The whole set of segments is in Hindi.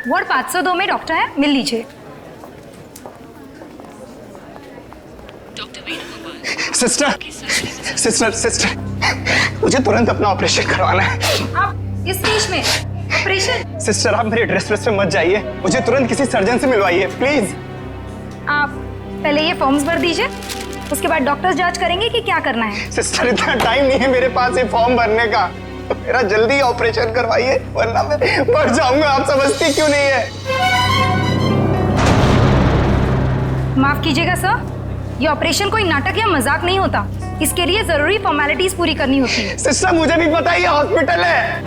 वार्ड 502 में डॉक्टर है, मिल लीजिए। सिस्टर सिस्टर सिस्टर, मुझे तुरंत अपना ऑपरेशन करवाना है। आप इस स्टेज में ऑपरेशन? सिस्टर आप मेरी ड्रेस पे मत जाइए, मुझे तुरंत किसी सर्जन से मिलवाइए प्लीज। आप पहले ये फॉर्म्स भर दीजिए, उसके बाद डॉक्टर्स जांच करेंगे कि क्या करना है। सिस्टर इतना टाइम नहीं है मेरे पास ये फॉर्म भरने का, तो मेरा जल्दी ऑपरेशन करवाइए वरना मैं मर जाऊंगा। आप समझती क्यों नहीं है? माफ कीजिएगा सर, ये ऑपरेशन कोई नाटक या मजाक नहीं होता, इसके लिए जरूरी फॉर्मेलिटीज पूरी करनी होती है। सिस्टर मुझे भी पता है ये हॉस्पिटल है,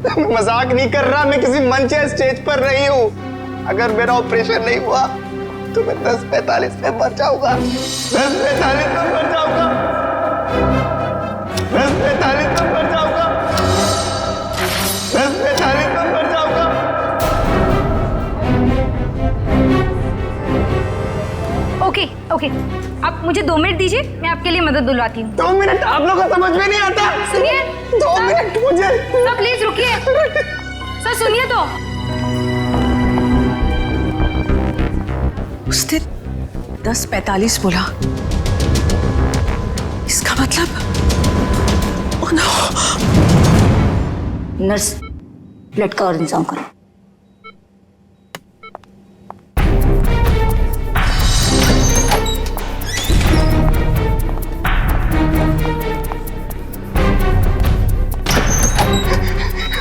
मैं मजाक नहीं कर रहा, मैं किसी मंच या स्टेज पर नहीं हूँ। अगर मेरा ऑपरेशन नहीं हुआ तो मैं 10:45 में मर जाऊंगा। 10:45 में मर जाऊंगा। 10:45 में मर जाऊंगा। 10:45 में मर जाऊंगा। ओके ओके, आप मुझे 2 मिनट दीजिए, मैं आपके लिए मदद बुलवाती हूँ। 2 मिनट? आप लोगों को समझ में नहीं आता? सुनिए 2 मिनट मुझे। सर प्लीज रुकिए, सर सुनिए तो। उसने 10:45 बोला, इसका मतलब ओह नो। नर्स, ब्लड का और इंतजाम करो।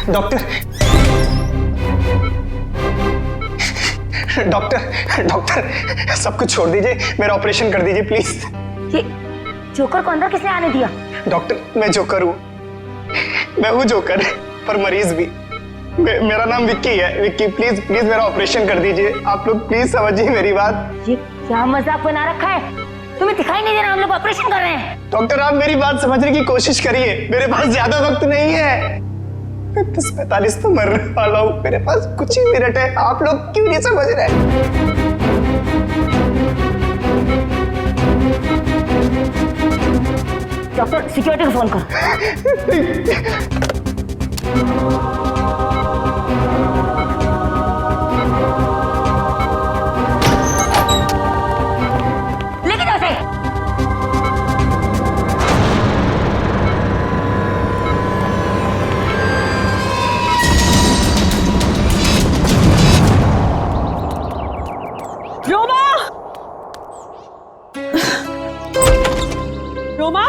डॉक्टर डॉक्टर डॉक्टर सब कुछ छोड़ दीजिए, मेरा ऑपरेशन कर दीजिए प्लीज। ये जोकर को अंदर किसने आने दिया? डॉक्टर मैं जोकर हूँ, मैं हूँ जोकर पर मरीज भी। मेरा नाम विक्की है। विक्की प्लीज प्लीज मेरा ऑपरेशन कर दीजिए, आप लोग प्लीज समझिए मेरी बात। ये क्या मजाक बना रखा है? तुम्हें दिखाई नहीं दे रहा हम लोग ऑपरेशन कर रहे हैं? डॉक्टर आप मेरी बात समझने की कोशिश करिए, मेरे पास ज्यादा वक्त नहीं है, मैं 10:45 तो मरने वाला हूँ, मेरे पास कुछ ही मिनट है। आप लोग क्यों नहीं समझ रहे? डॉक्टर सिक्योरिटी को फोन करो। लेके जाओ उसे। रोमा, रोमा,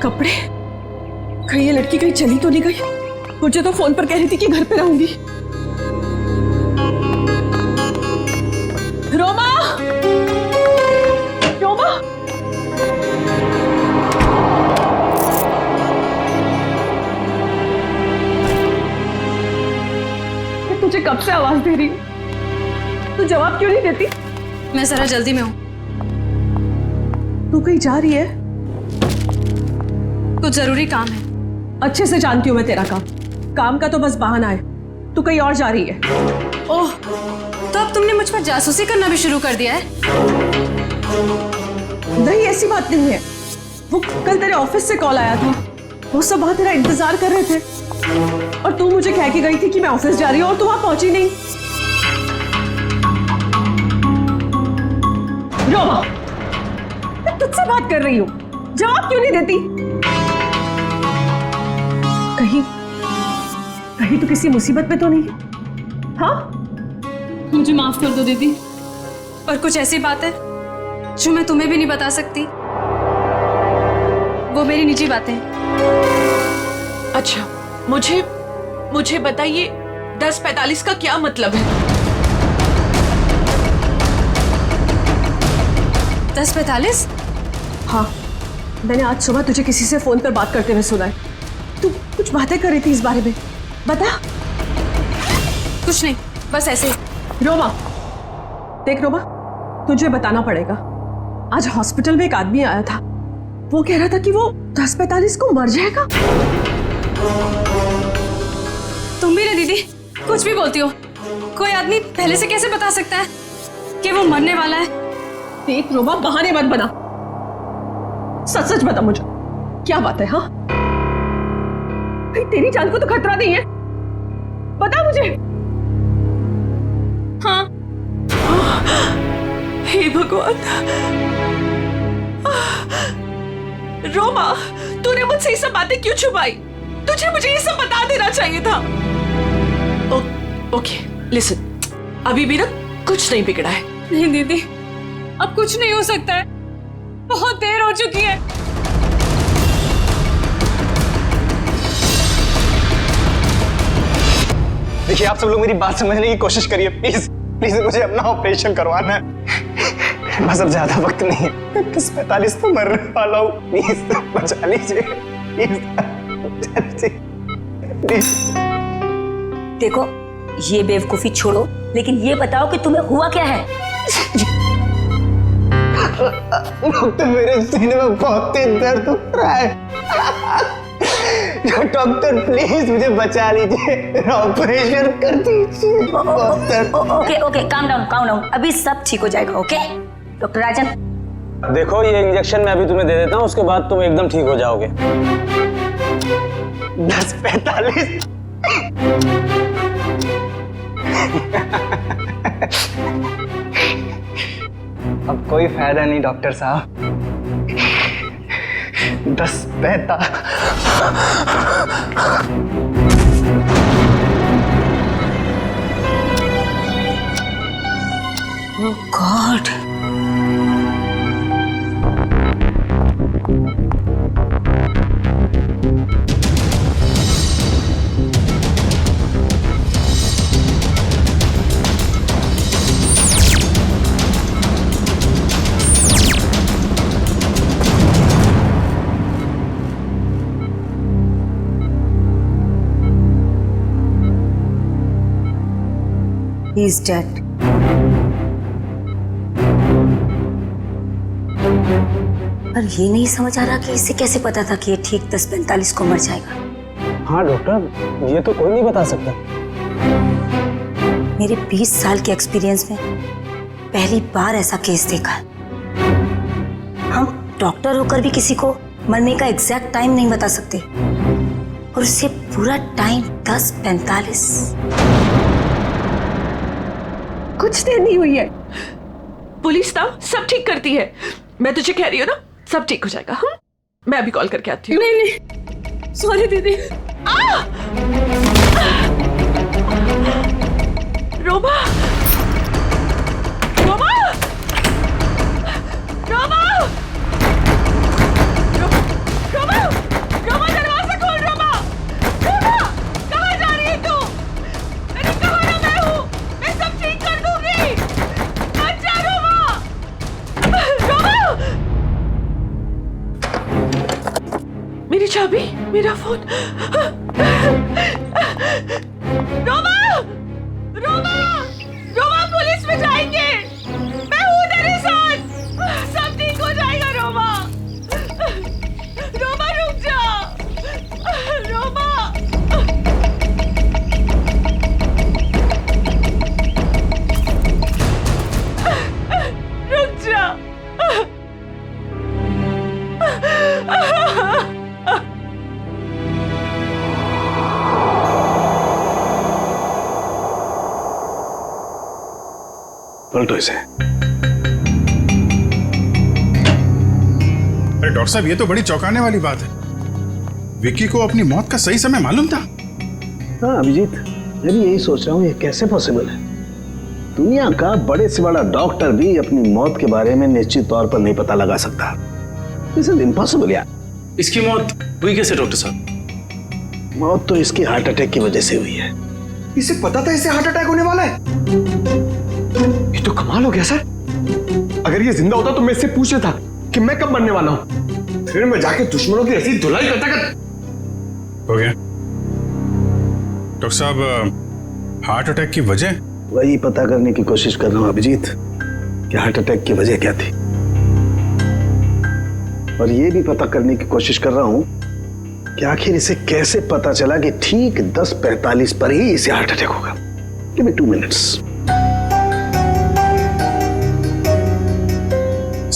कपड़े कहीं ये लड़की कहीं चली तो नहीं गई? मुझे तो फोन पर कह रही थी कि घर पे रहूंगी। रोमा, रोमा, मैं तुझे कब से आवाज दे रही हूँ, तू जवाब क्यों नहीं देती? मैं जरा जल्दी में हूँ। तू कहीं जा रही है? कुछ जरूरी काम है। अच्छे से जानती हूँ मैं तेरा काम, काम का तो बस बहाना है। तू कहीं और जा रही है। ओह, तो अब तुमने मुझ पर जासूसी करना भी शुरू कर दिया है? नहीं ऐसी बात नहीं है, वो कल तेरे ऑफिस से कॉल आया था, वो सब वहां तेरा इंतजार कर रहे थे और तू मुझे कह के गई थी कि मैं ऑफिस जा रही हूँ और तू वहां पहुंची नहीं। रोमा, मैं तुझसे बात कर रही हूँ, जवाब क्यों नहीं देती? कहीं कहीं तू किसी मुसीबत में तो नहीं? हाँ, मुझे माफ कर दो दीदी, पर कुछ ऐसी बात है जो मैं तुम्हें भी नहीं बता सकती, वो मेरी निजी बातें हैं। अच्छा, मुझे बताइए 10:45 का क्या मतलब है? 10:45? हाँ, मैंने आज सुबह तुझे किसी से फोन पर बात करते हुए सुना है। तू कुछ बातें कर रही थी इस बारे में, बता। कुछ नहीं, बस ऐसे ही। रोमा, देख रोमा, तुझे बताना पड़ेगा। आज हॉस्पिटल में एक आदमी आया था, वो कह रहा था कि वो 10:45 को मर जाएगा। तुम भी ना दीदी, कुछ भी बोलती हो। कोई आदमी पहले से कैसे बता सकता है कि वो मरने वाला है। देख रोमा, बहाने मत बना, सच सच बता मुझे, क्या बात है? हाँ भाई, तेरी जान को तो खतरा नहीं है, बता मुझे। हाँ। हे भगवान, रोमा, तूने मुझसे ये सब बातें क्यों छुपाई? तुझे मुझे ये सब बता देना चाहिए था। ओके लिसन, अभी भी ना कुछ नहीं बिगड़ा है। नहीं दीदी, अब कुछ नहीं हो सकता है, बहुत देर हो चुकी है। देखिए, आप सब लोग मेरी बात समझने की कोशिश करिए, प्लीज प्लीज, मुझे अपना ऑपरेशन करवाना है। बस अब ज्यादा वक्त नहीं है, 10:45 तो मरने वाला हूँ, प्लीज बचा लीजिए, प्लीज बचा लीजिए, प्लीज। देखो, ये बेवकूफी छोड़ो, लेकिन ये बताओ कि तुम्हें हुआ क्या है? डॉक्टर, मेरे सीने में बहुत तेज दर्द हो रहा है। डॉक्टर प्लीज मुझे बचा लीजिए, ऑपरेशन कर दीजिए। ओके ओके, काम डाउन, अभी सब ठीक हो जाएगा। ओके डॉक्टर राजन, देखो, ये इंजेक्शन मैं अभी तुम्हें दे देता हूँ, उसके बाद तुम एकदम ठीक हो जाओगे। 10:45। अब कोई फायदा नहीं डॉक्टर साहब, 10:45। ओह गॉड, he is dead. पर ये नहीं समझ आ रहा कि इसे कैसे पता था कि ये ठीक 10:45 को मर जाएगा। हाँ डॉक्टर, ये तो कोई नहीं बता सकता। मेरे 20 साल के एक्सपीरियंस में पहली बार ऐसा केस देखा। हम डॉक्टर होकर भी किसी को मरने का एग्जैक्ट टाइम नहीं बता सकते, और उससे पूरा टाइम 10:45। कुछ देर नहीं हुई है। पुलिस ना सब ठीक करती है, मैं तुझे कह रही हूँ ना, सब ठीक हो जाएगा। मैं अभी कॉल करके आती हूँ। नहीं, सॉरी दीदी। रोमा, रोमा, रोमा, रोमा, रोमा, दरवाजा खोल। रोमा, रोमा, कहाँ जा रही है तू? मैंने कहा ना मैं हूँ, मैं सब ठीक कर दूंगी। अच्छा रोमा, रोमा, मेरी चाबी, मेरा फोन। रोमा, रोमा, रोमा, पुलिस में जाएंगे, मैं हूँ तेरे साथ, सब ठीक हो जाएगा। रोमा, रोमा रुक जा, रोमा, रुक जा। पलटो इसे। अरे डॉक्टर साहब, ये तो बड़ी चौंकाने वाली बात है। विक्की को अपनी मौत का सही समय मालूम था। हाँ अभिजीत, मैं भी यही सोच रहा हूँ, ये कैसे पॉसिबल है? दुनिया का बड़े से बड़ा डॉक्टर भी अपनी मौत के बारे में निश्चित तौर पर नहीं पता लगा सकता। दिस इज इम्पॉसिबल यार। इसकी मौत हुई कैसे डॉक्टर साहब? मौत तो इसकी हार्ट अटैक की वजह से हुई है। इसे पता था इसे हार्ट अटैक होने वाला है? ये तो कमाल हो गया सर। अगर ये जिंदा होता तो मैं इससे पूछ लेता कि मैं कब मरने वाला हूं, फिर मैं जाके दुश्मनों की ऐसी धुलाई करता हो गया डॉक्टर साहब, हार्ट अटैक की वजह? वही पता करने की कोशिश कर रहा हूँ अभिजीत कि हार्ट अटैक की वजह क्या थी, और ये भी पता करने की कोशिश कर रहा हूँ कि आखिर इसे कैसे पता चला कि ठीक 10:45 पर ही इसे हार्ट अटैक होगा। Give me 2 minutes.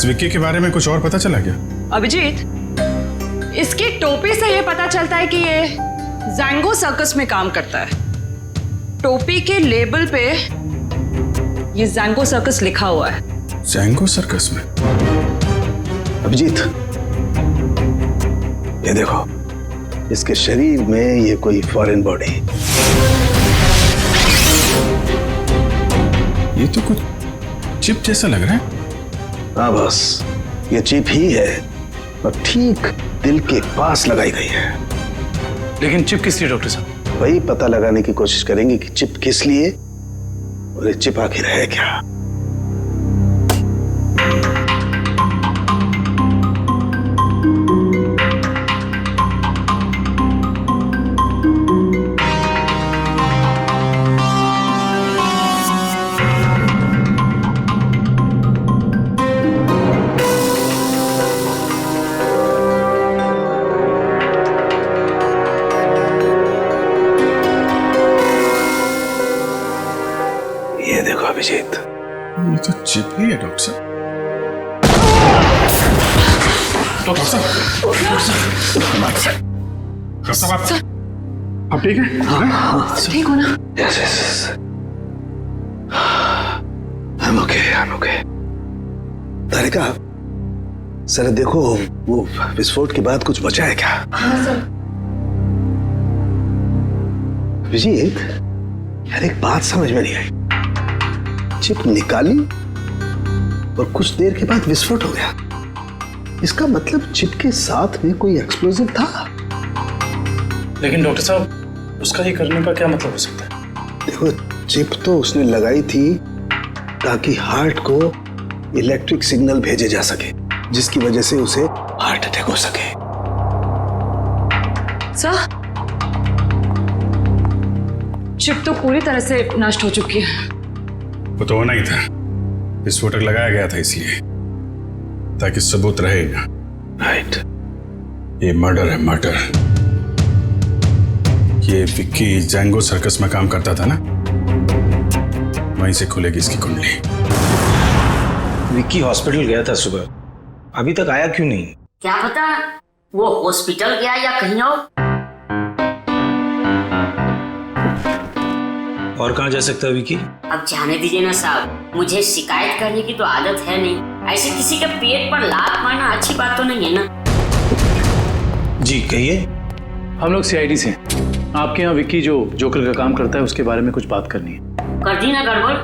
इस विक्की के बारे में कुछ और पता चला क्या? अभिजीत, इसकी टोपी से ये पता चलता है कि ये जैंगो सर्कस में काम करता है। टोपी के लेबल पे ये जैंगो सर्कस लिखा हुआ है। जैंगो सर्कस में? अभिजीत, ये देखो, इसके शरीर में ये कोई फॉरेन बॉडी। ये तो कुछ चिप जैसा लग रहा है। हाँ बस, ये चिप ही है और ठीक दिल के पास लगाई गई है। लेकिन चिप किस लिए डॉक्टर साहब? वही पता लगाने की कोशिश करेंगे कि चिप किस लिए और ये चिप आखिर है क्या। ये देखो अभिजीत, ये तो चिप ही है डॉक्टर साहब। डॉक्टर साहब, आप ठीक है? ठीक हो ना? Yes yes, I'm okay। Tarika, sir देखो, वो विस्फोट के बाद कुछ बचा है क्या? हाँ सर। अभिजीत, यार एक बात समझ में नहीं आई। चिप निकाली और कुछ देर के बाद विस्फोट हो गया। इसका मतलब चिप के साथ में कोई एक्सप्लोजिव था। लेकिन डॉक्टर साहब, उसका ये करने का क्या मतलब हो सकता है? देखो, चिप तो उसने लगाई थी ताकि हार्ट को इलेक्ट्रिक सिग्नल भेजे जा सके, जिसकी वजह से उसे हार्ट अटैक हो सके। सर, चिप तो पूरी तरह से नष्ट हो चुकी है। वो तो होना ही था। विस्फोटक लगाया गया था इसलिए, ताकि सबूत रहे ना। राइट। ये मर्डर है, मर्डर। ये विक्की जैंगो सर्कस में काम करता था ना, वहीं से खुलेगी इसकी कुंडली। विक्की हॉस्पिटल गया था सुबह, अभी तक आया क्यों नहीं? क्या पता वो हॉस्पिटल गया या कहीं और कहाँ जा सकता है विक्की? अब जाने दीजिए ना साहब, मुझे शिकायत करने की तो आदत है नहीं। ऐसे किसी के पेट पर लात मारना अच्छी बात तो नहीं है ना। जी कहिए। हम लोग सीआईडी से हैं। आपके यहाँ विक्की जो जोकर का काम करता है उसके बारे में कुछ बात करनी है। कर दी ना गड़बड़?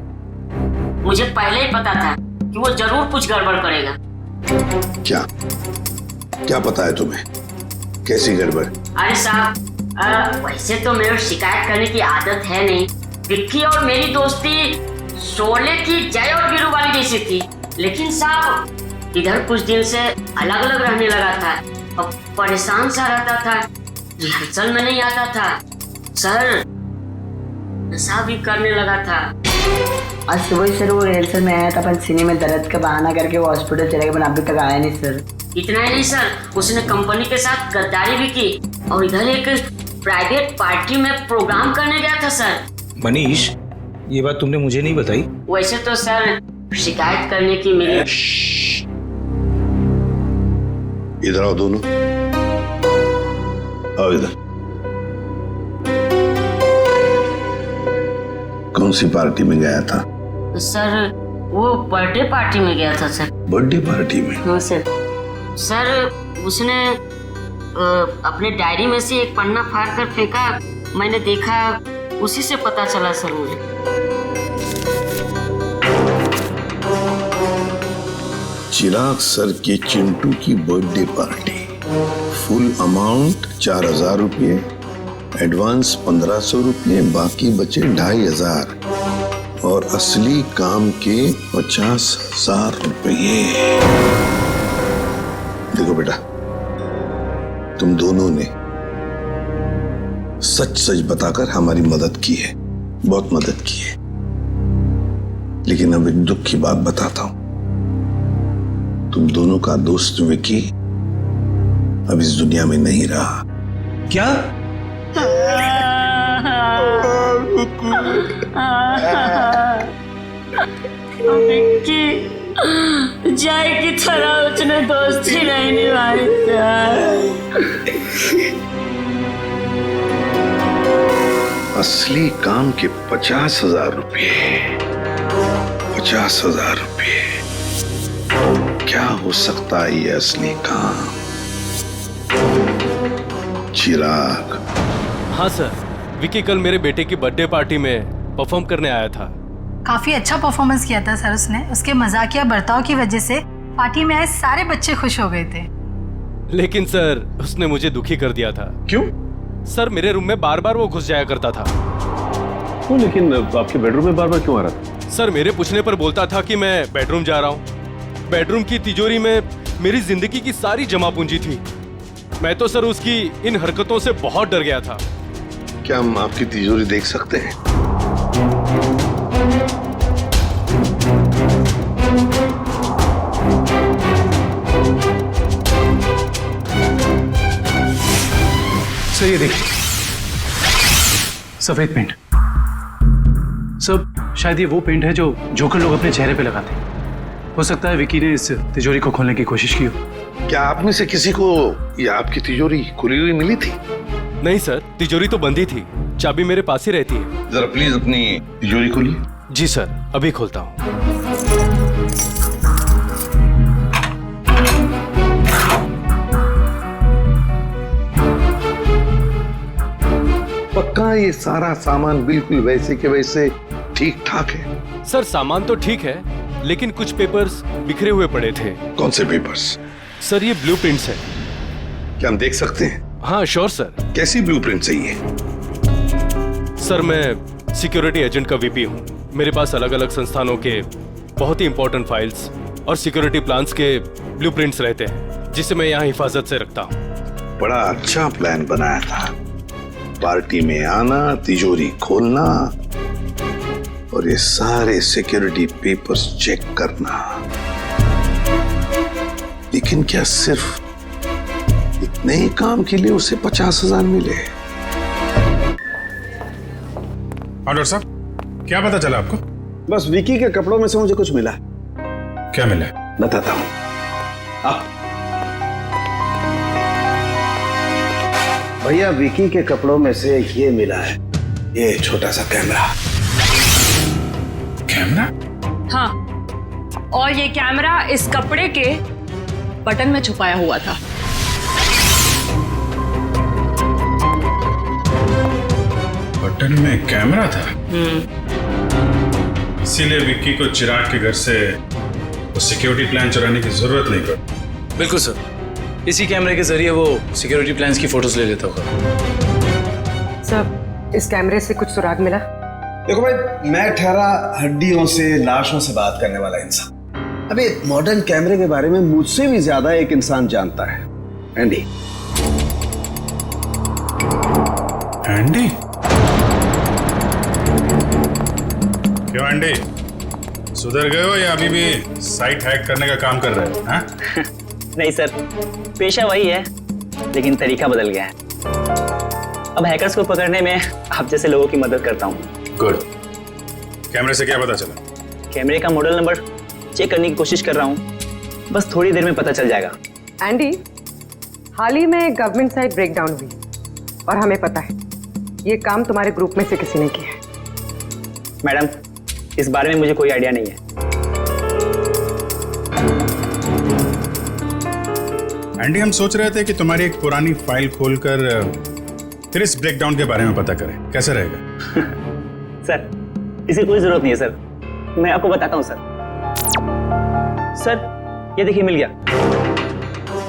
मुझे पहले ही पता था कि वो जरूर कुछ गड़बड़ करेगा। क्या पता है तुम्हें? कैसी गड़बड़? अरे साहब, वैसे तो मेरे शिकायत करने की आदत है नहीं। विक्की और मेरी दोस्ती शोले की जय और वीरू वाली जैसी थी। लेकिन साहब, इधर कुछ दिन से अलग अलग रहने लगा था और परेशान सा रहता था। रिहर्सल में नहीं आता था सर, नशा भी करने लगा था। आज सुबह सर वो रिहर्सल में आया था, पर सीने में दर्द का बहाना करके वो हॉस्पिटल चला गया, पर अभी तक आया नहीं सर। इतना ही नहीं सर, उसने कंपनी के साथ गद्दारी भी की और इधर एक प्राइवेट पार्टी में प्रोग्राम करने गया था सर। मनीष, ये बात तुमने मुझे नहीं बताई। वैसे तो सर शिकायत करने की मेरी। इधर आओ दोनों, आओ इधर। कौन सी पार्टी में गया था? सर वो बर्थडे पार्टी में गया था सर। बर्थडे पार्टी में? हाँ सर। सर उसने अपने डायरी में से एक पन्ना फाड़ कर फेंका, मैंने देखा, उसी से पता चला सर मुझे। चिराग सर के चिंटू की बर्थडे पार्टी, फुल अमाउंट 4000 रुपये, एडवांस 1500 रुपये, बाकी बचे 2500 और असली काम के 50,000 रुपये। देखो बेटा, तुम दोनों ने सच सच बताकर हमारी मदद की है, बहुत मदद की है। लेकिन अब एक दुख की बात बताता हूं, तुम दोनों का दोस्त विकी अब इस दुनिया में नहीं रहा। क्या? विक्की जय की तरह उसने दोस्ती नहीं निभाई असली काम के 50,000 रुपये, 50,000 रुपये। क्या हो सकता है ये असली काम? चिराग। हाँ सर, विकी कल मेरे बेटे की बर्थडे पार्टी में परफॉर्म करने आया था। काफी अच्छा परफॉर्मेंस किया था सर उसने। उसके मजाकिया बर्ताव की वजह से पार्टी में आए सारे बच्चे खुश हो गए थे। लेकिन सर उसने मुझे दुखी कर दिया था। क्यों? सर मेरे रूम में बार बार वो घुस जाया करता था। तो लेकिन आपके बेडरूम में बार बार क्यों आ रहा था? सर मेरे पूछने पर बोलता था कि मैं बेडरूम जा रहा हूँ। बेडरूम की तिजोरी में मेरी जिंदगी की सारी जमा पूंजी थी। मैं तो सर उसकी इन हरकतों से बहुत डर गया था। क्या हम आपकी तिजोरी देख सकते हैं? सर ये देखिए, सफेद पेंट। सर शायद ये वो पेंट है जो जोकर लोग अपने चेहरे पे लगाते हैं। हो सकता है विकी ने इस तिजोरी को खोलने की कोशिश की हो। क्या आप में से किसी को ये आपकी तिजोरी खुली हुई मिली थी? नहीं सर, तिजोरी तो बंद ही थी। चाबी मेरे पास ही रहती है। जरा प्लीज अपनी तिजोरी खोलिए। जी सर, अभी खोलता हूँ। पक्का ये सारा सामान बिल्कुल वैसे के वैसे ठीक ठाक है? सर सामान तो ठीक है, लेकिन कुछ पेपर्स बिखरे हुए पड़े थे। कौन से पेपर्स? सर ये ब्लूप्रिंट्स है। क्या हम देख सकते हैं? हाँ श्योर सर। कैसी ब्लूप्रिंट चाहिए? सर मैं सिक्योरिटी एजेंट का वीपी हूँ। मेरे पास अलग अलग संस्थानों के बहुत ही इंपॉर्टेंट फाइल्स और सिक्योरिटी प्लान्स के ब्लूप्रिंट्स रहते हैं, जिसे मैं यहाँ हिफाजत से रखता हूँ। बड़ा अच्छा प्लान बनाया था। पार्टी में आना, तिजोरी खोलना और ये सारे सिक्योरिटी पेपर्स चेक करना। लेकिन क्या सिर्फ इतने ही काम के लिए उसे 50,000 मिले? हाँ डॉक्टर साहब, क्या पता चला आपको? बस विकी के कपड़ों में से मुझे कुछ मिला। क्या मिला? बताता हूँ। भैया विकी के कपड़ों में से ये मिला है, ये छोटा सा कैमरा। कैमरा? हाँ, और ये कैमरा इस कपड़े के बटन में छुपाया हुआ था। बटन में कैमरा था? इसीलिए विक्की को चिराग के घर से वो सिक्योरिटी प्लान चुराने की जरूरत नहीं पड़ी। बिल्कुल सर, इसी कैमरे के जरिए वो सिक्योरिटी प्लान्स की फोटोज ले लेता होगा। सर इस कैमरे से कुछ सुराग मिला? देखो भाई, मैं ठहरा हड्डियों से, लाशों से बात करने वाला इंसान। अबे मॉडर्न कैमरे के बारे में मुझसे भी ज्यादा एक इंसान जानता है, एंडी। एंडी? क्यों एंडी, सुधर गए हो या अभी भी साइट हैक करने का काम कर रहे हो? हाँ? नहीं सर, पेशा वही है, लेकिन तरीका बदल गया है। अब हैकर्स को पकड़ने में आप जैसे लोगों की मदद करता हूँ। गुड। कैमरे से क्या पता चला? कैमरे का मॉडल नंबर चेक करने की कोशिश कर रहा हूँ, बस थोड़ी देर में पता चल जाएगा। एंडी, हाल ही में गवर्नमेंट साइट ब्रेकडाउन हुई और हमें पता है ये काम तुम्हारे ग्रुप में से किसी ने किया है। मैडम, इस बारे में मुझे कोई आइडिया नहीं है। एंडी, हम सोच रहे थे कि तुम्हारी एक पुरानी फाइल खोलकर फिर इस ब्रेकडाउन के बारे में पता करें, कैसा रहेगा? सर, इसकी कोई जरूरत नहीं है सर, मैं आपको बताता हूँ सर। सर, ये देखिए मिल गया।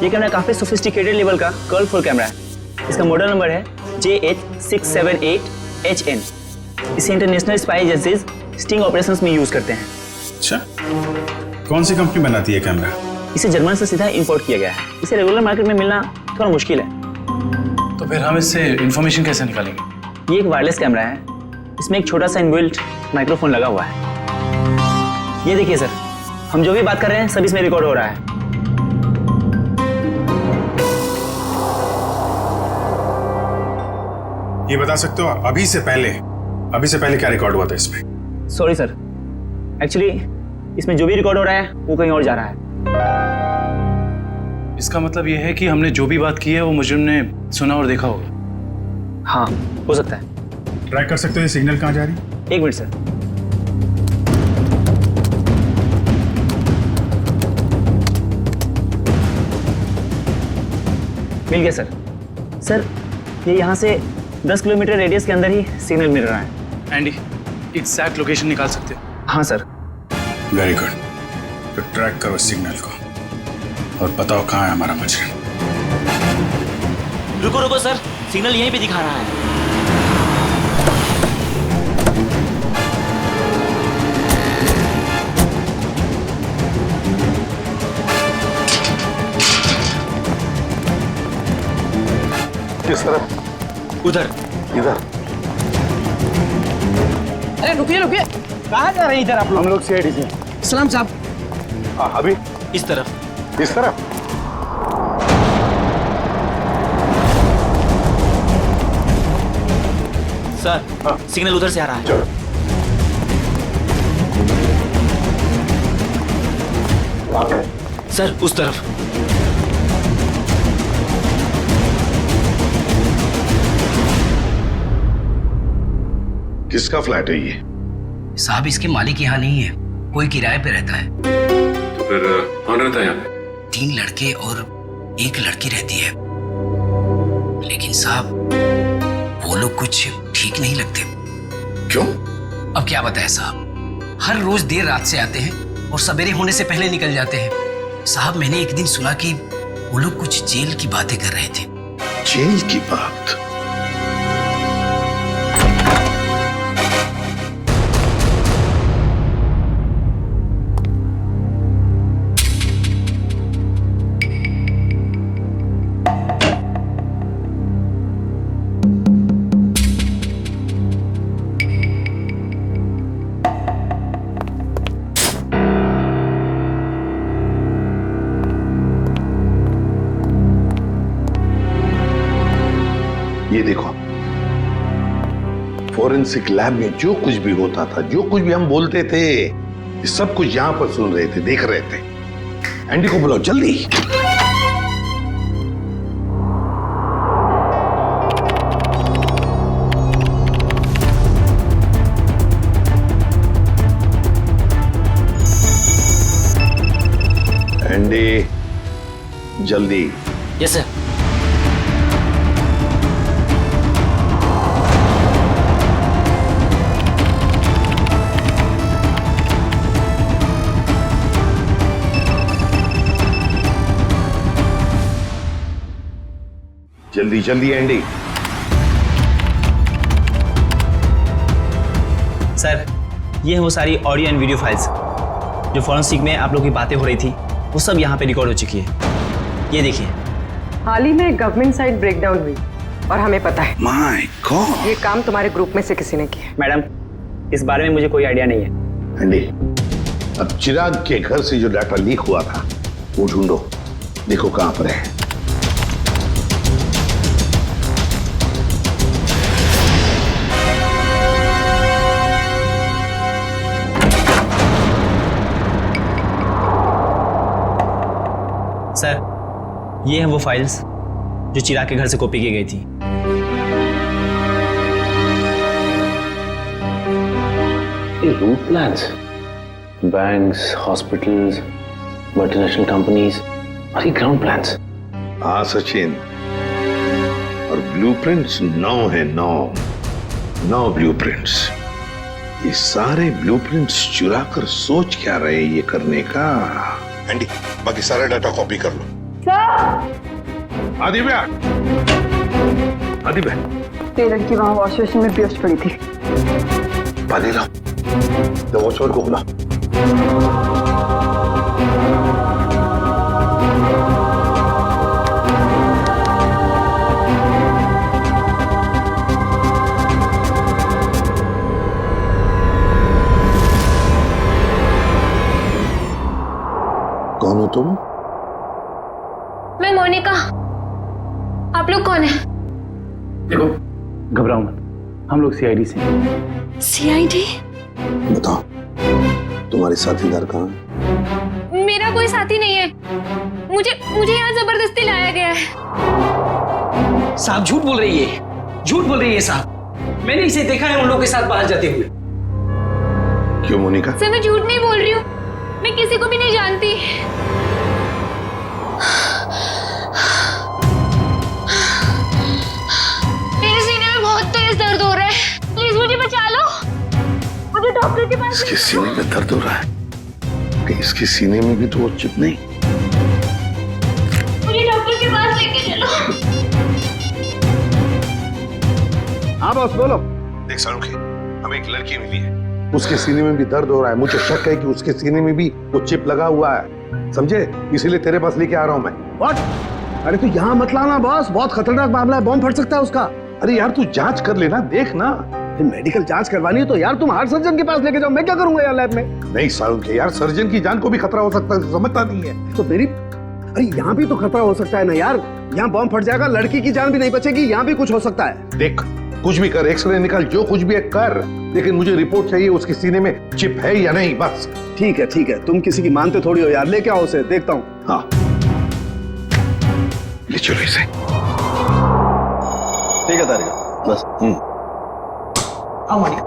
ये कैमरा काफी सोफिस्टिकेटेड लेवल का कर्व कैमरा है। इसका मॉडल नंबर है JH678HN। इसे international spy agencies sting operations में यूज करते हैं। अच्छा, कौन सी कंपनी बनाती है कैमरा? इसे जर्मन से सीधा इंपोर्ट किया गया है। इसे रेगुलर मार्केट में मिलना थोड़ा मुश्किल है। तो फिर हम इससे इंफॉर्मेशन कैसे निकालेंगे? ये एक वायरलेस कैमरा है, इसमें एक छोटा सा इनबिल्ट माइक्रोफोन लगा हुआ है। ये देखिए सर, हम जो भी बात कर रहे हैं सब इसमें रिकॉर्ड हो रहा है। ये बता सकते हो अभी से पहले क्या रिकॉर्ड हुआ था इसमें? सॉरी सर, एक्चुअली इसमें जो भी रिकॉर्ड हो रहा है वो कहीं और जा रहा है। इसका मतलब यह है कि हमने जो भी बात की है वो मुजरिम ने सुना और देखा होगा। हाँ, हो सकता है। ट्रैक कर सकते हो ये सिग्नल कहाँ जा रही है? 1 मिनट सर। मिल गया सर। सर ये यहाँ से 10 किलोमीटर रेडियस के अंदर ही सिग्नल मिल रहा है। एंडी, एग्जैक्ट लोकेशन निकाल सकते हो? हाँ सर। Very good. तो ट्रैक करो सिग्नल को और बताओ कहाँ है हमारा मुजरिम। रुको रुको सर, सिग्नल यहीं पे दिखा रहा है। किस तरफ? उधर। इधर? अरे रुकिए रुकिए, कहाँ जा रहे हैं इधर आप लोग? हम लोग सीआईडी से। सलाम साहब। हाँ, अभी इस तरफ। इस तरफ? सर सिग्नल उधर से आ रहा है। चलो। सर उस तरफ। किसका फ्लैट है ये? साहब इसके मालिक यहाँ नहीं है, कोई किराए पे रहता है। तो फिर कौन रहता है यहाँ पे? 3 लड़के और 1 लड़की रहती है। लेकिन साहब वो लोग कुछ ठीक नहीं लगते। क्यों? अब क्या बताएं साहब, हर रोज देर रात से आते हैं और सवेरे होने से पहले निकल जाते हैं। साहब मैंने एक दिन सुना कि वो लोग कुछ जेल की बातें कर रहे थे। जेल की बात? ये देखो, फोरेंसिक लैब में जो कुछ भी होता था, जो कुछ भी हम बोलते थे, ये सब कुछ यहां पर सुन रहे थे, देख रहे थे। एंडी को बुलाओ जल्दी। एंडी जल्दी। Yes sir. जल्दी जल्दी एंडी। सर ये है वो सारी ऑडियो एंड वीडियो फाइल्स जो फॉरेंसिक में आप लोग की बातें हो रही थी, वो सब यहाँ पे रिकॉर्ड हो चुकी है। ये देखिए। हाल ही में गवर्नमेंट साइड ब्रेकडाउन हुई और हमें पता है। My God. ये काम तुम्हारे ग्रुप में से किसी ने किया। मैडम इस बारे में मुझे कोई आइडिया नहीं है। एंडी, अब चिराग के घर से जो डाटा लीक हुआ था वो ढूंढो, देखो कहां पर है। सर ये हैं वो फाइल्स जो चिराग के घर से कॉपी की गई थी। ये route plans, banks, hospitals, multinational companies और ये ग्राउंड प्लान्स। हाँ सचिन, और ब्लूप्रिंट्स 9 है, 9 ब्लूप्रिंट्स। ये सारे ब्लूप्रिंट्स चुरा कर सोच क्या रहे ये करने का? एंडी बाकी सारा डाटा कॉपी कर लो। आदिव्या, आदिव्या, ये लड़की वहां वॉश बेसिन में बेहोश पड़ी थी। पानी लाओ, तो वॉचमैन को बुला। कौन हो तुम? मैं मोनिका। आप लोग कौन है? देखो घबराओ मत, हम लोग सीआईडी से हैं। सीआईडी? बताओ। तुम्हारे साथीदार कहाँ है? मेरा कोई साथी नहीं है। मुझे यहाँ जबरदस्ती लाया गया है। साहब झूठ बोल रही है, झूठ बोल रही है साहब। मैंने इसे देखा है उन लोगों के साथ बाहर जाते हुए। क्यों मोनिका? सर मैं झूठ नहीं बोल रही हूँ, मैं किसी को भी नहीं जानती। मेरे सीने में बहुत तेज दर्द हो रहा है, प्लीज मुझे बचा लो। मुझे डॉक्टर के पास इसके सीने में दर्द हो रहा है कि इसके सीने में भी तो वो चिप नहीं? मुझे डॉक्टर के पास लेके चलो। हाँ बॉस बोलो। देख सालुंखे, हमें एक लड़की मिली है, उसके सीने में भी दर्द हो रहा है। मुझे शक है कि उसके सीने में भी वो चिप लगा हुआ है, समझे? इसीलिए तेरे पास लेके आ रहा हूं मैं। व्हाट? अरे तू यहाँ मत लाना बॉस, बहुत खतरनाक मामला है, बॉम्ब फट सकता है उसका। अरे यार तू जांच कर लेना, देख ना। मेडिकल जांच करवानी है तो यार तुम हार्ट सर्जन के पास लेके जाओ, मैं क्या करूंगा यार लैब में? नहीं सालुंखे यार, सर्जन की जान को भी खतरा हो सकता है, समझता नहीं है। तो मेरी, अरे यहाँ भी तो खतरा हो सकता है ना यार, यहाँ बॉम्ब फट जाएगा, लड़की की जान भी नहीं बचेगी, यहाँ भी कुछ हो सकता है। देख कुछ भी कर, एक्सरे निकाल, जो कुछ भी है कर, लेकिन मुझे रिपोर्ट चाहिए उसके सीने में चिप है या नहीं, बस। ठीक है, तुम किसी की मानते थोड़ी हो यार, लेके आओ उसे, देखता हूँ। हाँ ले चलो इसे। ठीक है तारिका, बस। आओ मोनिका।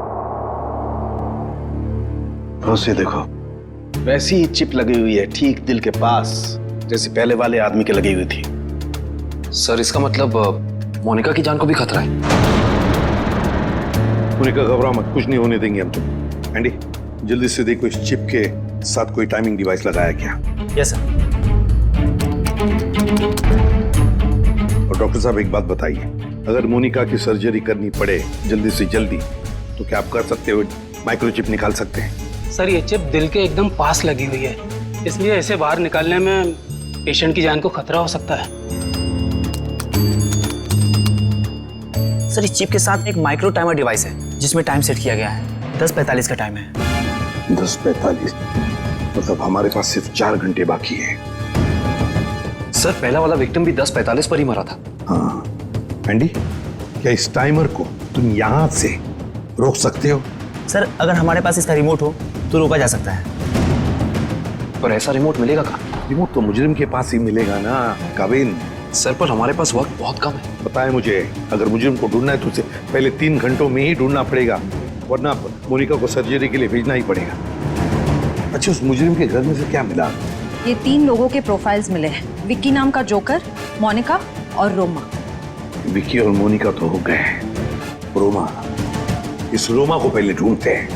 बस ये देखो, वैसी ही चिप लगी हुई है ठीक दिल के पास, जैसे पहले वाले आदमी के लगी हुई थी। सर इसका मतलब मोनिका की जान को भी खतरा है। मोनिका घबराओ मत, कुछ नहीं होने देंगे हम तुम। एंडी जल्दी से देखो इस चिप के साथ कोई टाइमिंग डिवाइस लगाया क्या? Yes sir. और डॉक्टर साहब एक बात बताइए, अगर मोनिका की सर्जरी करनी पड़े जल्दी से जल्दी तो क्या आप कर सकते हो? माइक्रोचिप निकाल सकते हैं? सर ये चिप दिल के एकदम पास लगी हुई है, इसलिए इसे बाहर निकालने में पेशेंट की जान को खतरा हो सकता है। सर इस चिप के साथ एक माइक्रो टाइमर डिवाइस है जिसमें टाइम सेट किया गया है, 10:45 का टाइम है। 10:45 मतलब हमारे पास सिर्फ 4 घंटे बाकी है। सर पहला वाला विक्टिम भी 10:45 पर ही मरा था। हाँ एंडी, क्या इस टाइमर को तुम यहां से रोक सकते हो? सर अगर हमारे पास इसका रिमोट हो तो रोका जा सकता है। पर ऐसा रिमोट मिलेगा कहाँ? रिमोट तो मुजरिम के पास ही मिलेगा ना काबिन। सर पर हमारे पास वक्त बहुत कम है। पता है मुझे, अगर मुजरिम को ढूंढना है तो उसे पहले 3 घंटों में ही ढूंढना पड़ेगा, वरना मोनिका को सर्जरी के लिए भेजना ही पड़ेगा। अच्छा उस मुजरिम के घर में से क्या मिला? ये 3 लोगों के प्रोफाइल्स मिले हैं, विक्की नाम का जोकर, मोनिका और रोमा। विक्की और मोनिका तो हो गए, रोमा, इस रोमा को पहले ढूंढते हैं।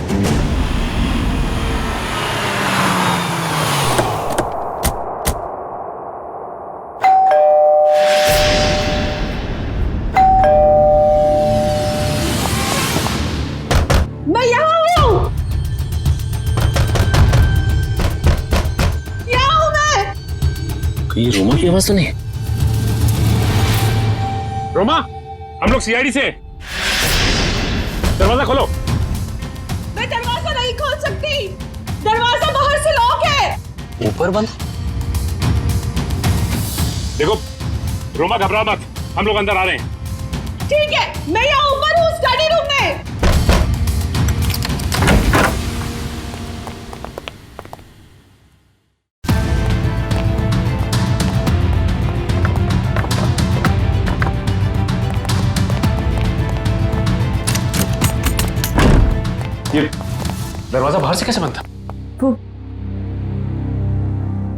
मैं यहाँ हूँ, यहाँ हूँ मैं। ये रोमा की आवाज तो नहीं? रोमा, हम लोग सीआईडी से, दरवाजा खोलो। मैं दरवाजा नहीं खोल सकती, दरवाजा बाहर से लॉक है। ऊपर बंद। देखो रोमा घबरा मत, हम लोग अंदर आ रहे हैं। ठीक है, मैं यहाँ ऊपर हूँ स्टडी रूम में। ये दरवाजा बाहर से कैसे बंद था?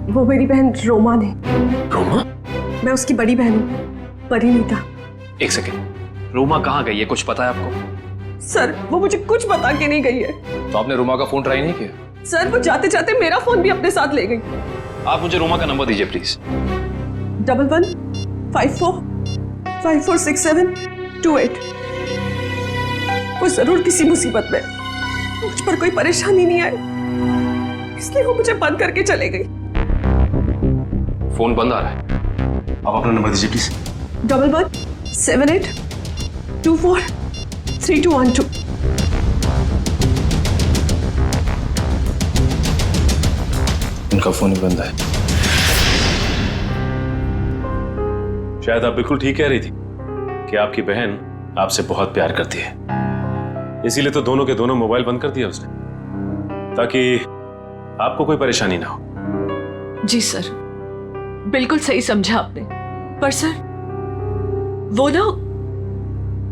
वो मेरी बहन रोमा ने। रोमा? मैं उसकी बड़ी बहन हूँ, परिणीता। एक सेकेंड, रोमा कहाँ गई है, कुछ पता है आपको? सर वो मुझे कुछ बता के नहीं गई है। तो आपने रोमा का फोन ट्राई नहीं किया? सर वो जाते जाते मेरा फोन भी अपने साथ ले गई। आप मुझे रोमा का नंबर दीजिए प्लीज। 1154546728। वो जरूर किसी मुसीबत में, मुझ पर कोई परेशानी नहीं आई, इसलिए वो मुझे बंद करके चले गई। फोन बंद आ रहा है, आप अपना नंबर दीजिए प्लीज। 1178243212। उनका फोन ही बंद है। शायद आप बिल्कुल ठीक कह रही थी कि आपकी बहन आपसे बहुत प्यार करती है, इसीलिए तो दोनों के दोनों मोबाइल बंद कर दिया उसने, ताकि आपको कोई परेशानी ना हो। जी सर, बिल्कुल सही समझा आपने। पर सर, वो ना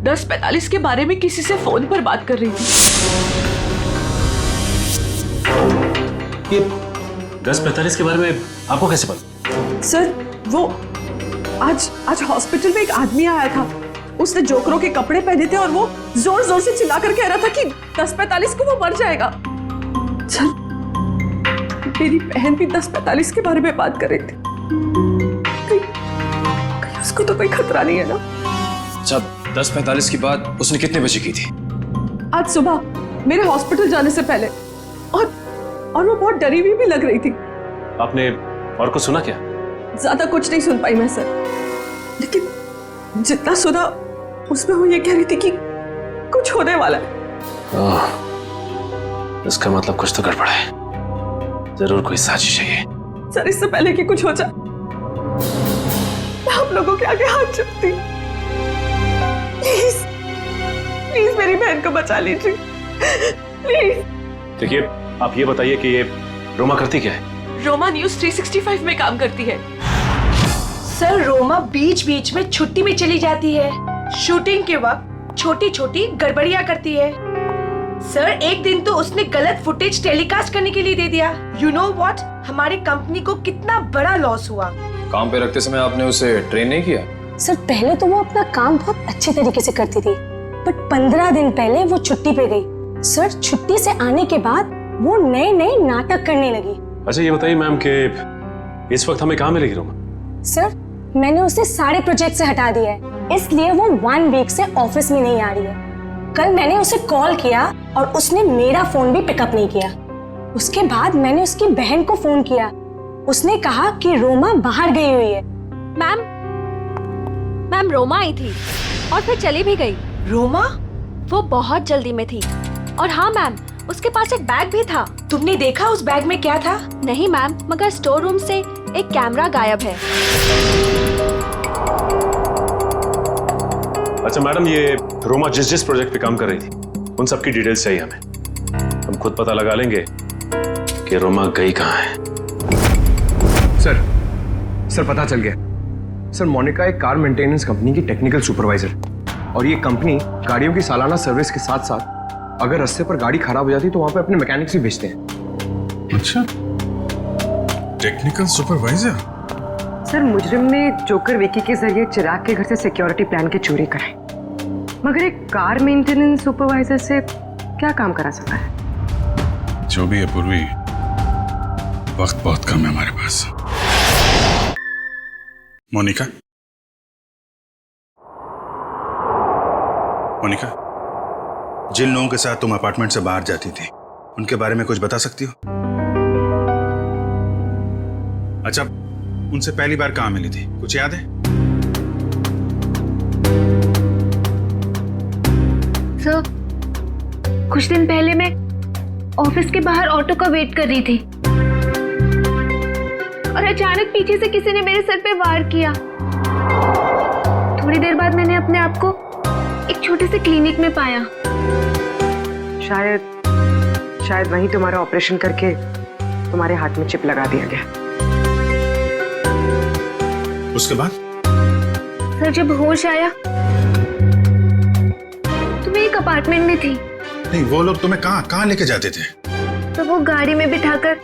10:45 के बारे में किसी से फोन पर बात कर रही थी। ये 10:45 के बारे में आपको कैसे पता? सर, वो आज हॉस्पिटल में एक आदमी आया था। उसने जोकरों के कपड़े पहने थे और वो जोर जोर से चिल्लाकर कह रहा था कि 10:45 को वो मर जाएगा। सर, मेरी बहन भी 10:45 के बारे में बात कर रही थी। कहीं उसको तो कोई खतरा नहीं है ना? अच्छा, 10:45 की बात उसने कितने बजे की थी? आज सुबह मेरे हॉस्पिटल जाने से पहले। और वो बहुत डरी हुई भी लग रही थी। आपने और कुछ सुना क्या? ज्यादा कुछ नहीं सुन पाई मैं सर, लेकिन जितना सुना उसमें वो ये कह रही थी कि कुछ होने वाला है। इसका मतलब कुछ तो गड़बड़ है, जरूर कोई साजिश है ये। सर, इससे पहले कि कुछ हो जाए मैं आप लोगों के आगे हाथ जोड़ती हूँ। प्लीज प्लीज मेरी बहन को बचा लीजिए, प्लीज। देखिए, आप ये बताइए कि ये रोमा करती क्या है? रोमा न्यूज़ 365 में काम करती है। सर, रोमा बीच बीच में छुट्टी में चली जाती है। शूटिंग के वक्त छोटी छोटी गड़बड़ियां करती है। सर, एक दिन तो उसने गलत फुटेज टेलीकास्ट करने के लिए दे दिया। यू नो व्हाट, हमारी कंपनी को कितना बड़ा लॉस हुआ। काम पे रखते समय आपने उसे ट्रेन नहीं किया? सर, पहले तो वो अपना काम बहुत अच्छे तरीके से करती थी, बट 15 दिन पहले वो छुट्टी पे गई। सर, छुट्टी से आने के बाद वो नए नए नाटक करने लगी। अच्छा, ये बताइए मैम कि इस वक्त हमें कहाँ मिलेगी रोमा? सर, मैंने उसे सारे प्रोजेक्ट से हटा दिया है, इसलिए वो 1 वीक से ऑफिस में नहीं आ रही है। कल मैंने उसे कॉल किया और उसने मेरा फोन भी पिकअप नहीं किया। उसके बाद मैंने उसकी बहन को फोन किया, उसने कहा कि रोमा बाहर गई हुई है। मैम रोमा आई थी और फिर चली भी गई। रोमा? वो बहुत जल्दी में थी। और हाँ मैम, उसके पास एक बैग भी था। तुमने देखा उस बैग में क्या था? नहीं मैम, मगर स्टोर रूम से एक कैमरा गायब है। अच्छा मैडम, ये रोमा जिस प्रोजेक्ट पे काम कर रही थी उन सबकी डिटेल्स चाहिए हमें। हम खुद पता लगा लेंगे कि रोमा गई कहाँ है। सर पता चल गया। सर, मोनिका एक कार मेंटेनेंस कंपनी की टेक्निकल सुपरवाइजर, और ये कंपनी गाड़ियों की सालाना सर्विस के साथ साथ अगर रास्ते पर गाड़ी खराब हो जाती तो वहां पे अपने मैकेनिक्स भी भेजते हैं। अच्छा, टेक्निकल सुपरवाइजर। सर, मुजरिम ने जोकर विकी के जरिए चिराग के घर से सिक्योरिटी प्लान की चोरी कराई, मगर एक कार मेंटेनेंस सुपरवाइजर से क्या काम करा सकता है? जो भी है पूर्वी, वक्त बहुत कम है हमारे पास। मोनिका, जिन लोगों के साथ तुम अपार्टमेंट से बाहर जाती थी उनके बारे में कुछ बता सकती हो? अच्छा, उनसे पहली बार कहां मिली थी, कुछ याद है? सर, कुछ दिन पहले मैं ऑफिस के बाहर ऑटो का वेट कर रही थी और अचानक पीछे से किसी ने मेरे सर पे वार किया। थोड़ी देर बाद मैंने अपने आप को एक छोटे से क्लिनिक में पाया। शायद वहीं तुम्हारा ऑपरेशन करके तुम्हारे हाथ में चिप लगा दिया गया। उसके बाद? सर, जब होश आया तो मैं एक अपार्टमेंट में थी। नहीं, वो लोग तुम्हें कहाँ लेके जाते थे? तो वो गाड़ी में बिठाकर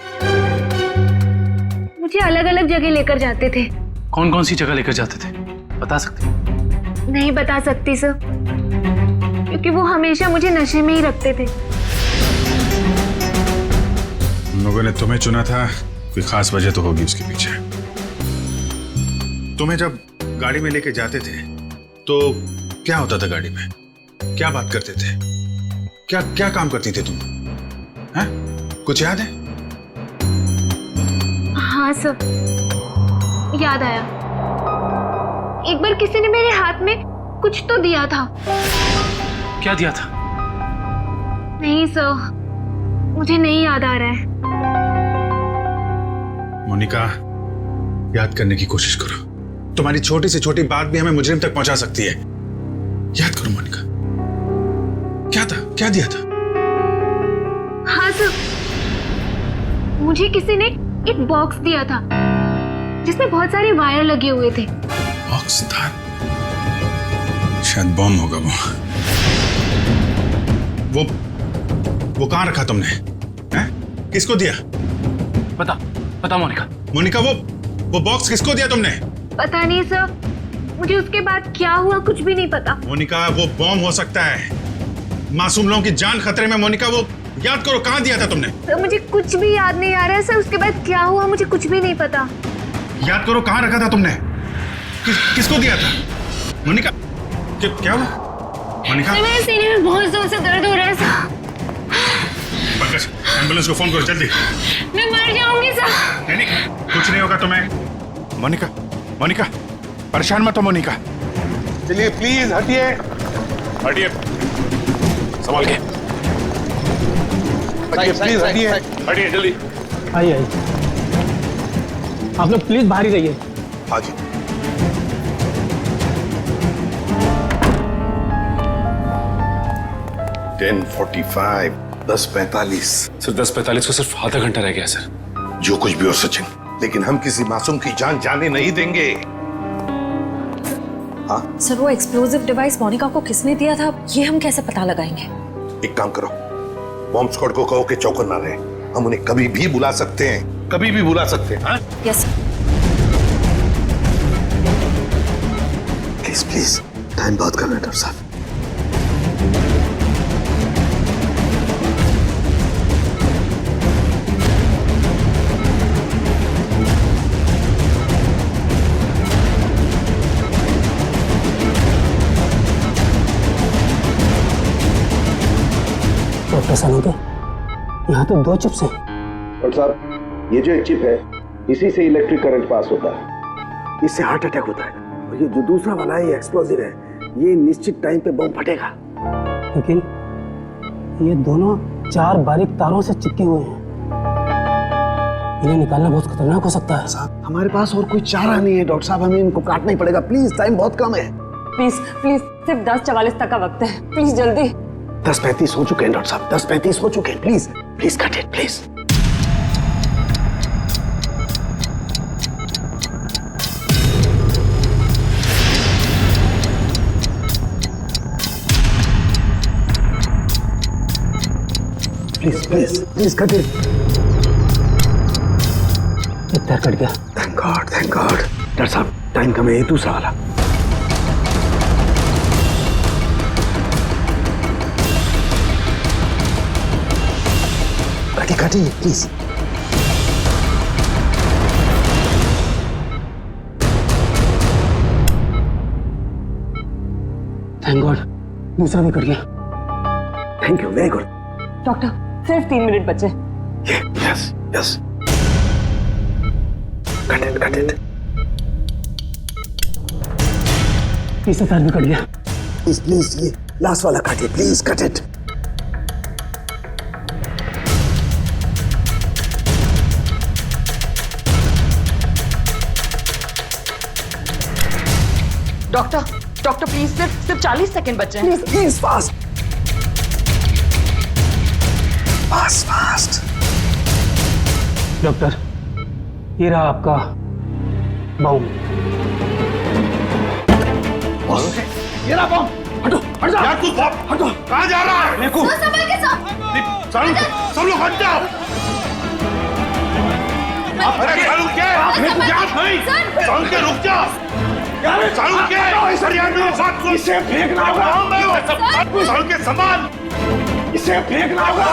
मुझे अलग अलग जगह लेकर जाते थे। कौन कौन सी जगह लेकर जाते थे, बता सकते? नहीं बता सकती सर, क्योंकि वो हमेशा मुझे नशे में ही रखते थे। उन लोगों ने तुम्हें चुना था, कोई खास वजह तो होगी उसके पीछे। तुम्हें जब गाड़ी में लेके जाते थे तो क्या होता था गाड़ी में? क्या बात करते थे? क्या काम करती थी तुम? हैं? कुछ याद है? हाँ सर, याद आया। एक बार किसी ने मेरे हाथ में कुछ तो दिया था। क्या दिया था? नहीं सर, मुझे नहीं याद आ रहा है। मोनिका, याद करने की कोशिश करो। तुम्हारी छोटी से छोटी बात भी हमें मुजरिम तक पहुंचा सकती है। याद करो मोनिका, क्या था, क्या दिया था? हाँ सर, मुझे किसी ने एक बॉक्स दिया था जिसमें बहुत सारे वायर लगे हुए थे। बॉक्स था, शायद बॉम्ब होगा वो कहाँ रखा तुमने? हैं? किसको दिया? पता मोनिका। मोनिका, वो बॉक्स किसको दिया तुमने? पता नहीं सर, मुझे उसके बाद क्या हुआ कुछ भी नहीं पता। मोनिका, वो बॉम्ब हो सकता है, मासूम लोगों की जान खतरे में। मोनिका, वो याद करो कहाँ दिया था तुमने? सर मुझे कुछ भी याद नहीं आ रहा है सर, उसके बाद क्या हुआ मुझे कुछ भी नहीं पता। याद करो कहाँ रखा था तुमने? किसको दिया था? मोनिका, क्या हुआ? मोनिका, मेरे सीने में बहुत जोर से दर्द हो रहा है सर। पंकज, एम्बुलेंस को फोन करो जल्दी। मैं मर जाऊंगी सर। नहीं, कुछ नहीं होगा तुम्हें। मोनिका, परेशान मत हो मोनिका। चलिए प्लीज हटिए। संभाल के। प्लीज हटिए जल्दी। आइए आप लोग प्लीज बाहर ही रहिए। हाँ जी। $10:45, 10:45। सर 10:45 को सिर्फ आधा घंटा रह गया सर। जो कुछ भी हो सचिन, लेकिन हम किसी मासूम की जान जाने नहीं देंगे। हाँ सर, वो एक्सप्लोजिव डिवाइस मोनिका को किसने दिया था ये हम कैसे पता लगाएंगे? एक काम करो, बॉम्ब स्क्वाड को कहो कि चौकन ना रहे। हम उन्हें कभी भी बुला सकते हैं, कभी भी बुला सकते हैं। हाँ यस प्लीज टाइम बहुत कम है डॉक्टर साहब। डॉक्टर साहब, यहाँ तो 2 चिप्स हैं। डॉक्टर साहब, ये जो एक चिप है, इसी से इलेक्ट्रिक करंट पास होता है, इससे हार्ट अटैक होता है। और ये जो दूसरा वाला है, ये एक्सप्लोजिव है, ये निश्चित टाइम पे बम फटेगा। लेकिन ये दोनों 4 बारीक तारों से चिपके हुए हैं, इन्हें निकालना बहुत खतरनाक हो सकता है। साहब, हमारे पास और कोई चारा नहीं है डॉक्टर साहब, हमें इनको काटना ही पड़ेगा। प्लीज, टाइम बहुत कम है। प्लीज सिर्फ 10:44 तक का वक्त है, प्लीज जल्दी। 10:35 हो चुके हैं डॉक्टर साहब, 10:35 हो चुके हैं। Please cut it please. Please cut it. एक पैर कट गया। Thank God. डॉक्टर साहब, टाइम कम है, ये दूसरा वाला। काटिए प्लीज। थैंक गॉड, दूसरा भी कट गया। Thank you, very good. Doctor, सिर्फ 3 मिनट बचे। Yes cut it. तीसरा पैर भी कट गया। प्लीज ये लास्ट वाला काटिए, please cut it. Doctor please सिर्फ 40 सेकंड बचे हैं। Please fast. डॉक्टर, ये रहा आपका बम। ये रहा बम। हट जा। यार तू हटो। कहाँ जा रहा है? देखो। सब लोग हट जाओ। अरे सालू के रुक जा। सालू के इसे फेंकना होगा। सालू के सामान इसे फेंकना होगा।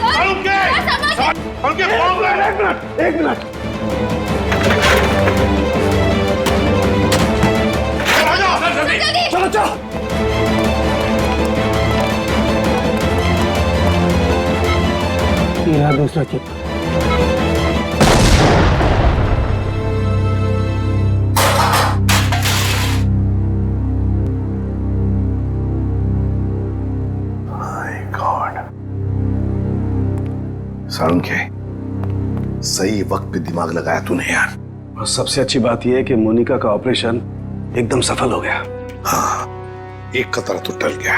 सालू के एक मिनट। चलो ये रहा दूसरा चिप। के सही वक्त पे दिमाग लगाया तूने यार। और सबसे अच्छी बात यह है कि मोनिका का ऑपरेशन एकदम सफल हो गया। हाँ, एक खतरा तो टल गया,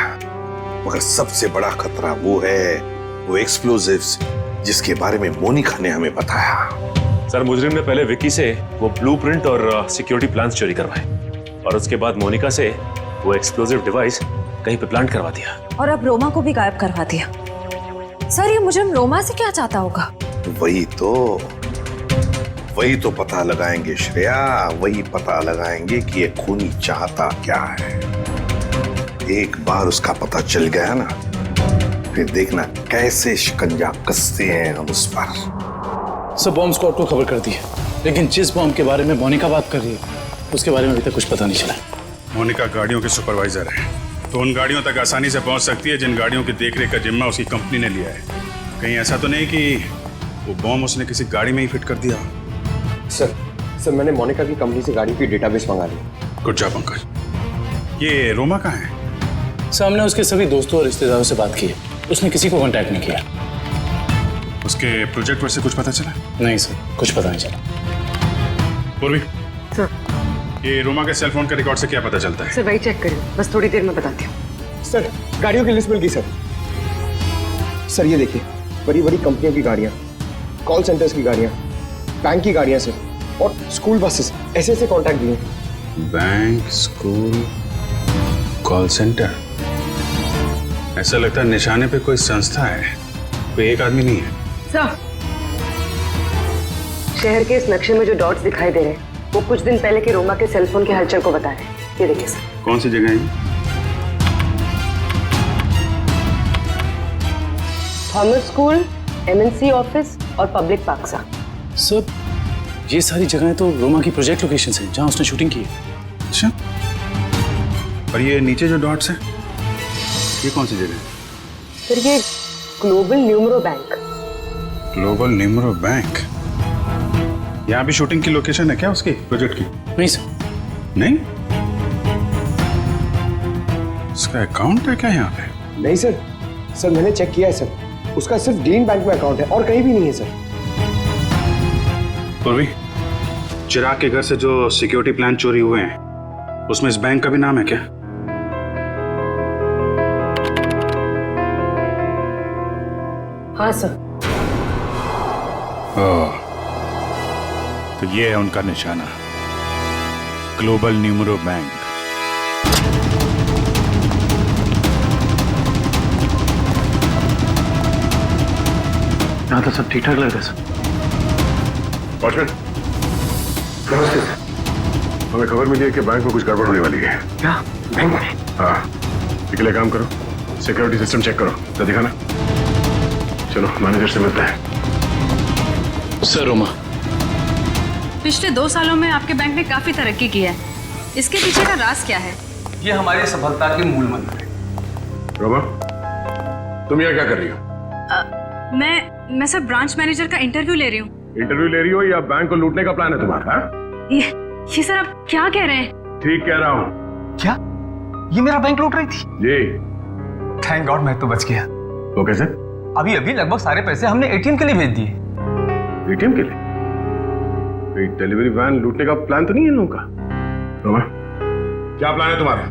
मगर सबसे बड़ा खतरा वो एक्सप्लोजिव्स जिसके बारे में मोनिका ने हमें बताया। सर मुजरिम ने पहले विक्की से वो ब्लूप्रिंट और सिक्योरिटी प्लान्स चोरी करवाए और उसके बाद मोनिका से वो एक्सप्लोजिव डिवाइस कहीं पे प्लांट करवा दिया और अब रोमा को भी गायब करवा दिया। सर ये मुजरिम रोमा से क्या चाहता होगा? वही तो पता लगाएंगे श्रेया, वही पता लगाएंगे कि ये खूनी चाहता क्या है। एक बार उसका पता चल गया ना, फिर देखना कैसे शिकंजा कसते हैं हम उस पर। सब बॉम्ब स्क्वाड को खबर कर दी है, लेकिन जिस बॉम्ब के बारे में मोनिका बात कर रही है उसके बारे में अभी तक कुछ पता नहीं चला। मोनिका गाड़ियों के सुपरवाइजर है, तो उन गाड़ियों तक आसानी से पहुंच सकती है जिन गाड़ियों की देखरेख का जिम्मा उसकी कंपनी ने लिया है। कहीं ऐसा तो नहीं कि वो बॉम्ब उसने किसी गाड़ी में ही फिट कर दिया? सर मैंने मोनिका की कंपनी से गाड़ी की डेटाबेस मंगा ली। Good job Pankaj. ये रोमा कहाँ है? सामने उसके सभी दोस्तों और रिश्तेदारों से बात की है, उसने किसी को कांटेक्ट नहीं किया। उसके प्रोजेक्ट पर से कुछ पता चला? नहीं सर, कुछ पता नहीं चला। पूर्वी सर, ये रोमा के सेल फोन के रिकॉर्ड से क्या पता चलता है? सर वही चेक करिए, बस थोड़ी देर में बताती हूँ। सर गाड़ियों की लिस्ट मिल गई सर। सर ये देखिए, बड़ी बड़ी कंपनियों की गाड़ियाँ, कॉल सेंटर्स की गाड़ियाँ, बैंक की गाड़ियाँ सर, और स्कूल बसेस, ऐसे कॉन्टैक्ट दिए। Bank, school, call centre. ऐसा लगता है निशाने पे कोई संस्था है, कोई एक आदमी नहीं है। सर, शहर के इस नक्शे में जो डॉट्स दिखाई दे रहे हैं वो कुछ दिन पहले के रोमा के सेलफोन के हलचल को बता रहे हैं। ये देखिए सर। कौन सी जगह है? थॉमस स्कूल, एमएनसी ऑफिस और पब्लिक पार्क सा। सर ये सारी जगहें तो रोमा की प्रोजेक्ट लोकेशंस हैं जहां उसने शूटिंग की है। अच्छा, और ये नीचे जो डॉट्स हैं ये कौन सी जगह है? सर ये global numero bank. Global numero bank? यहाँ भी शूटिंग की लोकेशन है क्या उसकी प्रोजेक्ट की? नहीं सर। नहीं? उसका अकाउंट है क्या यहाँ पे? नहीं सर मैंने चेक किया है सर, उसका सिर्फ ग्रीन बैंक में अकाउंट है और कहीं भी नहीं है सर। पूर्वी, चिराग के घर से जो सिक्योरिटी प्लान चोरी हुए हैं उसमें इस बैंक का भी नाम है क्या? हाँ सर। ओह, तो ये है उनका निशाना, ग्लोबल न्यूमरो बैंक। यहाँ तो सब ठीक ठाक लग रहा है सर। वॉचमैन, नमस्ते। हमें खबर मिली है कि बैंक में कुछ गड़बड़ होने वाली है। क्या बैंक में? हाँ, इसके लिए काम करो, सिक्योरिटी सिस्टम चेक करो, तो दिखाना। चलो मैनेजर से मिलते हैं। सर रोमा, पिछले 2 सालों में आपके बैंक ने काफी तरक्की की है, इसके पीछे का राज क्या है? ये हमारी सफलता के मूल मंत्र है। रोमा, तुम यहाँ क्या कर रही हो? मैं सर ब्रांच मैनेजर का इंटरव्यू ले रही हूँ। इंटरव्यू ले रही हो या बैंक को लूटने का प्लान है तुम्हारा? ये सर आप क्या कह रहे हैं? ठीक कह रहा हूँ। क्या ये मेरा बैंक लूट रही थी? जी। थैंक गॉड मैं तो बच गया। वो कैसे? अभी लगभग सारे पैसे हमने एटीएम के लिए भेज दिए। एटीएम के लिए? कोई डिलीवरी वैन लूटने का प्लान तो नहीं है इन लोगों का? रोमा, क्या प्लान है तुम्हारा?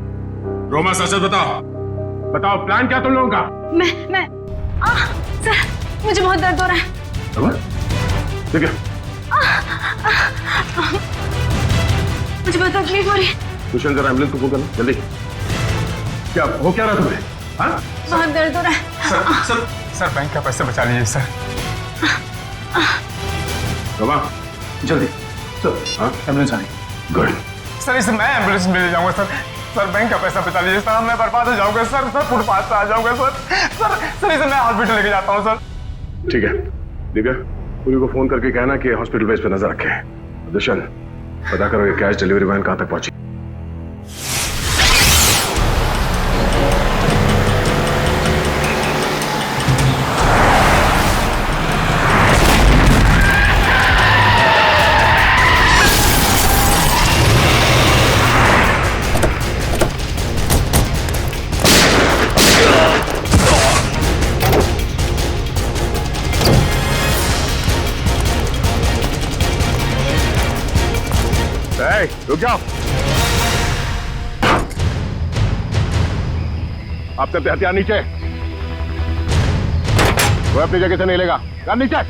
रोमा सच बताओ, बताओ प्लान क्या तुम लोगों का? मैं सर मुझे बहुत दर्द हो रहा है। रोमा, ठीक है। मुझे बहुत तकलीफ हो रही है। दुष्यंत जरा एम्बुलेंस को फोन करना जल्दी। क्या हो क्या रहा तुम्हें? हाँ? बहुत दर्द हो रहा है। सर बैंक का पैसा बचा लीजिए सर। रोमा, जल्दी चल। हाँ, एम्बुलेंस आनी। गुड। सर इसे मैं एम्बुलेंस में ले जाऊंगा सर बैंक का पैसा बचा लीजिए सर, मैं बर्बाद हो जाऊंगा सर फुटपाथ पे आ जाऊंगा सर इसे मैं हॉस्पिटल लेके जाता हूँ सर। ठीक है, ठीक है। पूरी को फोन करके कहना कि हॉस्पिटल बेस पे नजर रखे। दुष्यंत, पता करो ये कैश डिलीवरी वैन कहां तक पहुंची। रुक जाओ। आप सबसे हथियार नीचे। वो अपनी जगह से नहीं लेगा। नीचे।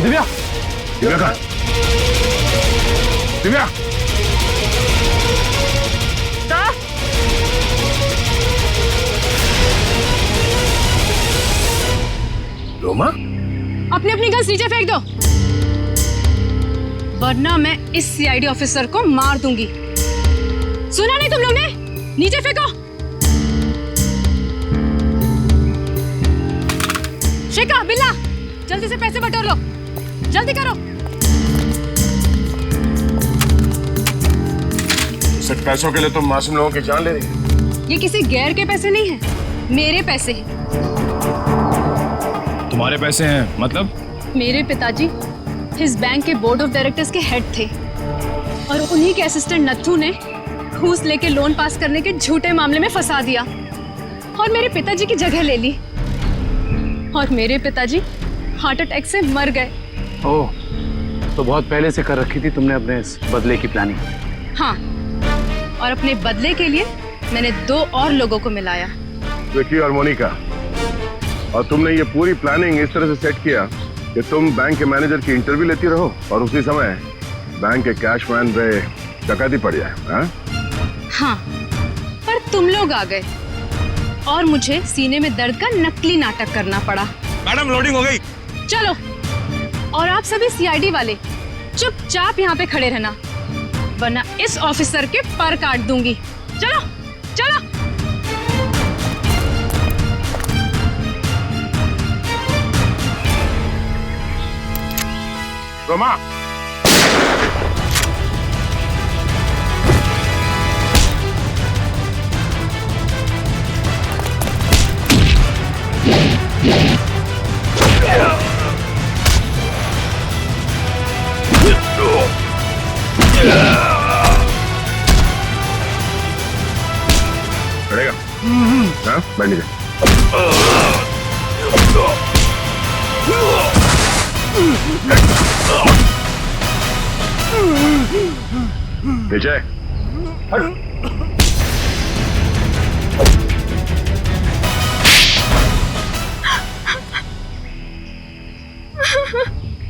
दिव्या, दिव्या कहाँ? दिव्या, रोमा, अपनी अपनी गन्स नीचे फेंक दो, वरना मैं इस सीआईडी ऑफिसर को मार दूंगी। सुना नहीं तुम लोग ने? नीचे फेंको। शेखा, बिल्ला, जल्दी से पैसे बटोर लो, जल्दी करो। सिर्फ पैसों के लिए तुम मासूम लोगों की जान ले रही हो? ये किसी गैर के पैसे नहीं हैं, मेरे पैसे हैं। तुम्हारे पैसे हैं मतलब? मेरे पिताजी इस बैंक के बोर्ड ऑफ डायरेक्टर्स के हेड थे और उन्हीं के असिस्टेंट नत्थू ने घूस लेके लोन पास करने के झूठे मामले में फंसा दिया और मेरे पिताजी की जगह ले ली और मेरे पिताजी हार्ट अटैक से मर गए। ओह, तो बहुत पहले से कर रखी थी तुमने अपने इस बदले की प्लानिंग? हाँ, और अपने बदले के लिए मैंने 2 और लोगों को मिलाया, विकी और मोनिका। और तुमने ये पूरी प्लानिंग इस तरह से सेट किया कि तुम बैंक के मैनेजर की इंटरव्यू लेती रहो और उसी समय बैंक के कैशमैन पे डकैती पड़ जाए। हाँ, पर तुम लोग आ गए और मुझे सीने में दर्द का नकली नाटक करना पड़ा। मैडम, लोडिंग हो गई। चलो, और आप सभी सीआईडी वाले चुपचाप यहाँ पे खड़े रहना, वरना इस ऑफिसर के पर काट दूंगी। चलो चलो। रोमा, खड़ेगा? हाँ, बैठ नीचे। नीचे।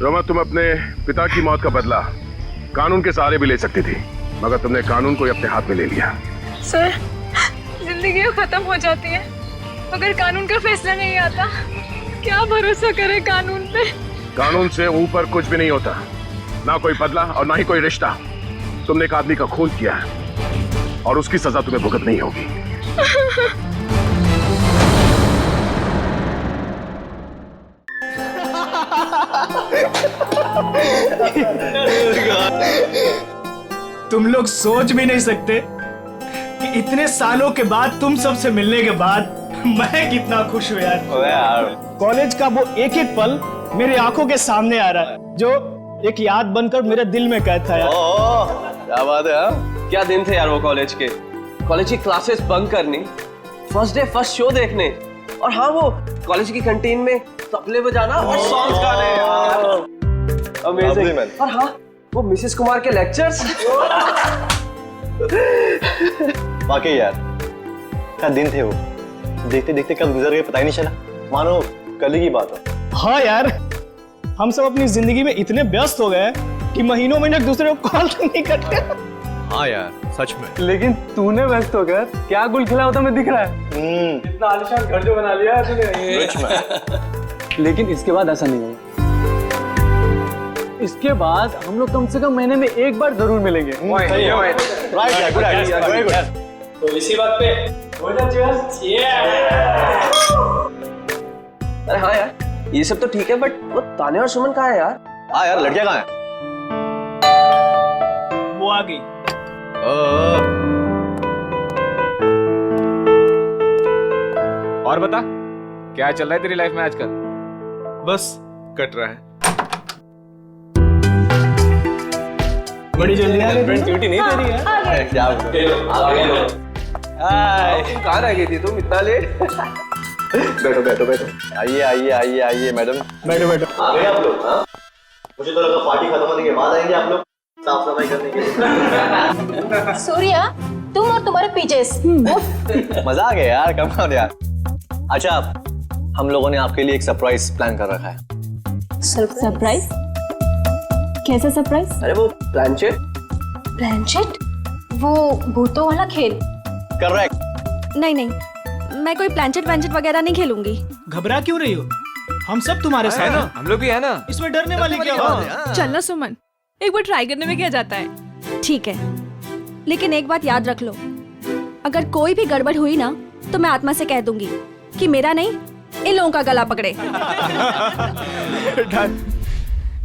रोमा, तुम अपने पिता की मौत का बदला कानून के सहारे भी ले सकती थी, मगर तुमने कानून को अपने हाथ में ले लिया। सर, जिंदगी खत्म हो जाती है अगर कानून का फैसला नहीं आता। क्या भरोसा करे कानून पे? कानून से ऊपर कुछ भी नहीं होता, ना कोई बदला और ना ही कोई रिश्ता। तुमने एक आदमी का खून किया है और उसकी सजा तुम्हें भुगतनी होगी। तुम लोग सोच भी नहीं सकते कि इतने सालों के बाद तुम सबसे मिलने के बाद मैं कितना खुश हूँ यार। कॉलेज का वो एक एक पल मेरी आंखों के सामने आ रहा है, जो एक याद बनकर मेरे दिल में कैद था यार। क्या बात है, हाँ? क्या दिन थे यार वो कॉलेज के। कॉलेज की क्लासेस बंक करनी, फर्स्ट डे फर्स्ट शो देखने, और हाँ वो कॉलेज की कैंटीन में तबले बजाना और सॉन्ग्स गाने यार। अमेजिंग। और हाँ वो मिसेस कुमार के लेक्चर्स। वाकई यार, क्या दिन थे वो। देखते देखते कब गुजर गए पता ही नहीं चला, मानो कल की बात हो। हाँ यार, हम सब अपनी जिंदगी में इतने व्यस्त हो गए कि महीनों महीने एक दूसरे को कॉल नहीं करते। हाँ यार, सच में। लेकिन तूने व्यस्त होकर क्या गुल खिला होता मैं दिख रहा है। इतना आलीशान घर जो बना लिया तूने। लेकिन इसके बाद ऐसा नहीं होगा। इसके बाद हम लोग कम से कम महीने में एक बार जरूर मिलेंगे। तो इसी बात पे हो जा। अरे हाँ यार, ये सब तो ठीक है, बट वो ताने और सुमन कहाँ है यार? हाँ यार, लड़कियां कहाँ हैं? वो आ गई। और बता, क्या चल रहा है तेरी लाइफ में आजकल? बस कट रहा है। बड़ी जल्दी गर्लफ्रेंड ड्यूटी नहीं दे रही है क्या हाय कहाँ रह गई थी तुम इतना लेट बैठो बैठो बैठो। आइए आइए आइए आइए मैडम, बैठो बैठो। आ गए आप लोग? हाँ मुझे तो लगा पार्टी खत्म होने के बाद आएंगे आप लोग साफ सफाई करने के लिए। सूर्या, तुम और तुम्हारे पीछे मजा आ गया यार, कमाल यार। अच्छा, हम लोगों ने आपके लिए एक सरप्राइज प्लान कर रखा है। सरप्राइज? कैसा सरप्राइज? अरे वो प्लानचेट। प्लानचेट? वो भूतों वाला खेल? करेक्ट। नहीं नहीं, मैं कोई प्लानचेट वैनचेट वगैरह नहीं खेलूंगी। घबरा क्यों रही हो? हम सब तुम्हारे साथ हैं। हम लोग भी है ना। इसमें डरने वाली क्या बात है? चलना सुमन, एक बार ट्राई करने में क्या जाता है। ठीक है, लेकिन एक बात याद रख लो, अगर कोई भी गड़बड़ हुई ना तो मैं आत्मा से कह दूंगी कि मेरा नहीं, इन लोगों का गला पकड़े।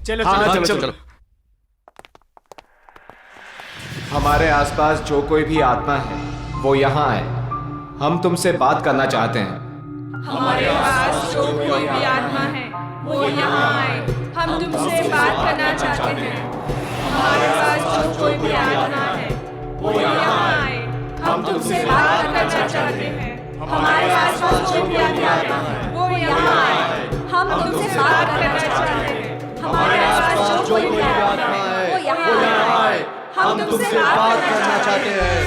चलो चलो चलो। हमारे आसपास जो कोई भी आत्मा है वो यहाँ आए, हम तुमसे बात करना चाहते हैं। हमारे पास जो कोई भी आत्मा है वो यहाँ आए, हम तुमसे बात करना चाहते हैं। हमारे पास जो कोई भी आत्मा है वो यहाँ आए, हम तुमसे बात करना चाहते हैं। हमारे पास जो कोई भी आत्मा है वो यहाँ आए, हम तुमसे बात करना चाहते हैं। हमारे पास जो कोई भी आत्मा है वो यहाँ आए, हम तुमसे बात करना चाहते हैं।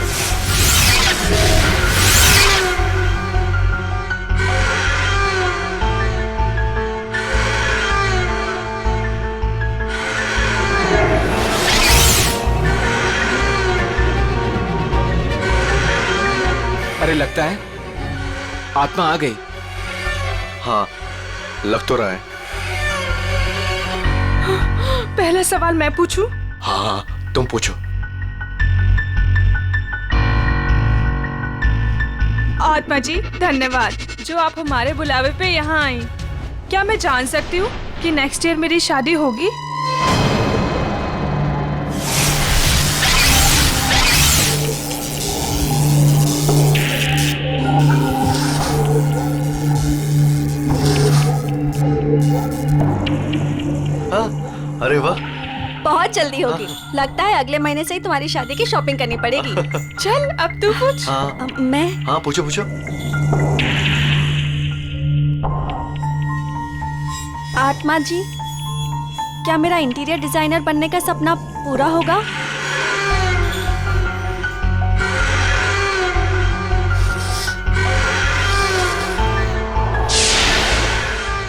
अरे लगता है आत्मा आ गई। हाँ लग तो रहा है। पहला सवाल मैं पूछूं? हाँ तुम पूछो। आत्मा जी धन्यवाद जो आप हमारे बुलावे पे यहाँ आई। क्या मैं जान सकती हूँ कि नेक्स्ट ईयर मेरी शादी होगी? अरे वाह, बहुत जल्दी होगी। लगता है अगले महीने से ही तुम्हारी शादी की शॉपिंग करनी पड़ेगी। चल अब तू पूछ। मैं? हाँ पूछो पूछो। आत्मा जी, क्या मेरा इंटीरियर डिजाइनर बनने का सपना पूरा होगा?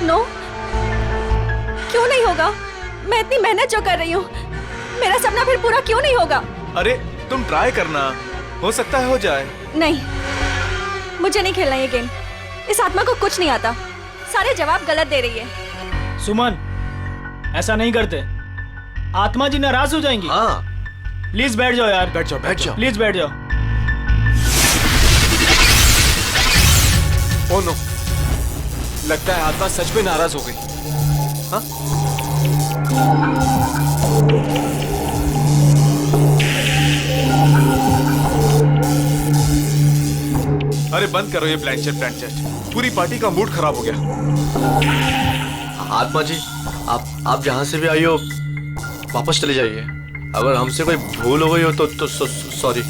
नो, क्यों नहीं होगा? मैं इतनी मेहनत जो कर रही हूँ, मेरा सपना फिर पूरा क्यों नहीं होगा? अरे तुम ट्राई करना, हो सकता है हो जाए। नहीं, मुझे नहीं खेलना ये गेम। इस आत्मा को कुछ नहीं आता, सारे जवाब गलत दे रही है। सुमन, ऐसा नहीं करते, आत्मा जी नाराज हो जाएंगी। हाँ प्लीज बैठ जाओ यार। बैठ जाओ बैठ जाओ। प्लीज बैठ जाओ। ओ नो, लगता है आत्मा सच में नाराज हो गई। हाँ? अरे बंद करो ये प्लानचेट। पूरी पार्टी का मूड खराब हो गया। आत्मा जी, आप जहां से भी आई हो वापस चले जाइए। अगर हमसे कोई भूल हो गई हो तो sorry.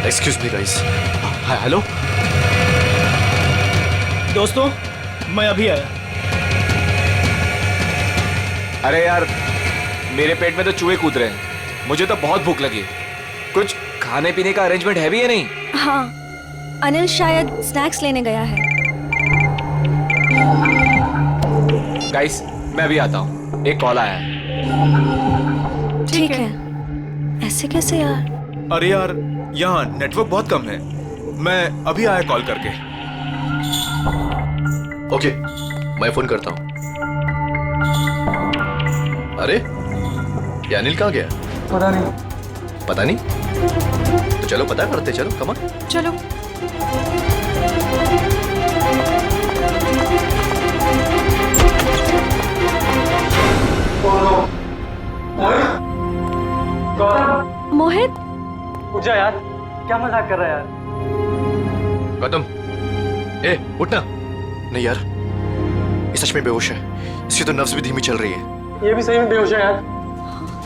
Excuse me guys. Hello दोस्तों, मैं अभी आया। अरे यार, मेरे पेट में तो चूहे कूद रहे हैं। मुझे तो बहुत भूख लगी। कुछ खाने पीने का अरेंजमेंट है भी या नहीं? हाँ, अनिल शायद स्नैक्स लेने गया है। गाइस, मैं अभी आता हूँ, एक कॉल आया है। ठीक है। ऐसे कैसे यार? अरे यार, यहाँ नेटवर्क बहुत कम है। मैं अभी आया कॉल करके। ओके, मैं फोन करता हूँ। अरे ये अनिल कहाँ गया? पता नहीं। पता नहीं? तो चलो पता करते, चलो कम ऑन। चलो। मोहित, उठ जा यार, क्या मजाक कर रहा है यार? गौतम, ए उठना, नहीं यार, ये सच में बेहोश है। इसकी तो नब्ज भी धीमी चल रही है। ये भी सही में बेहोश है यार।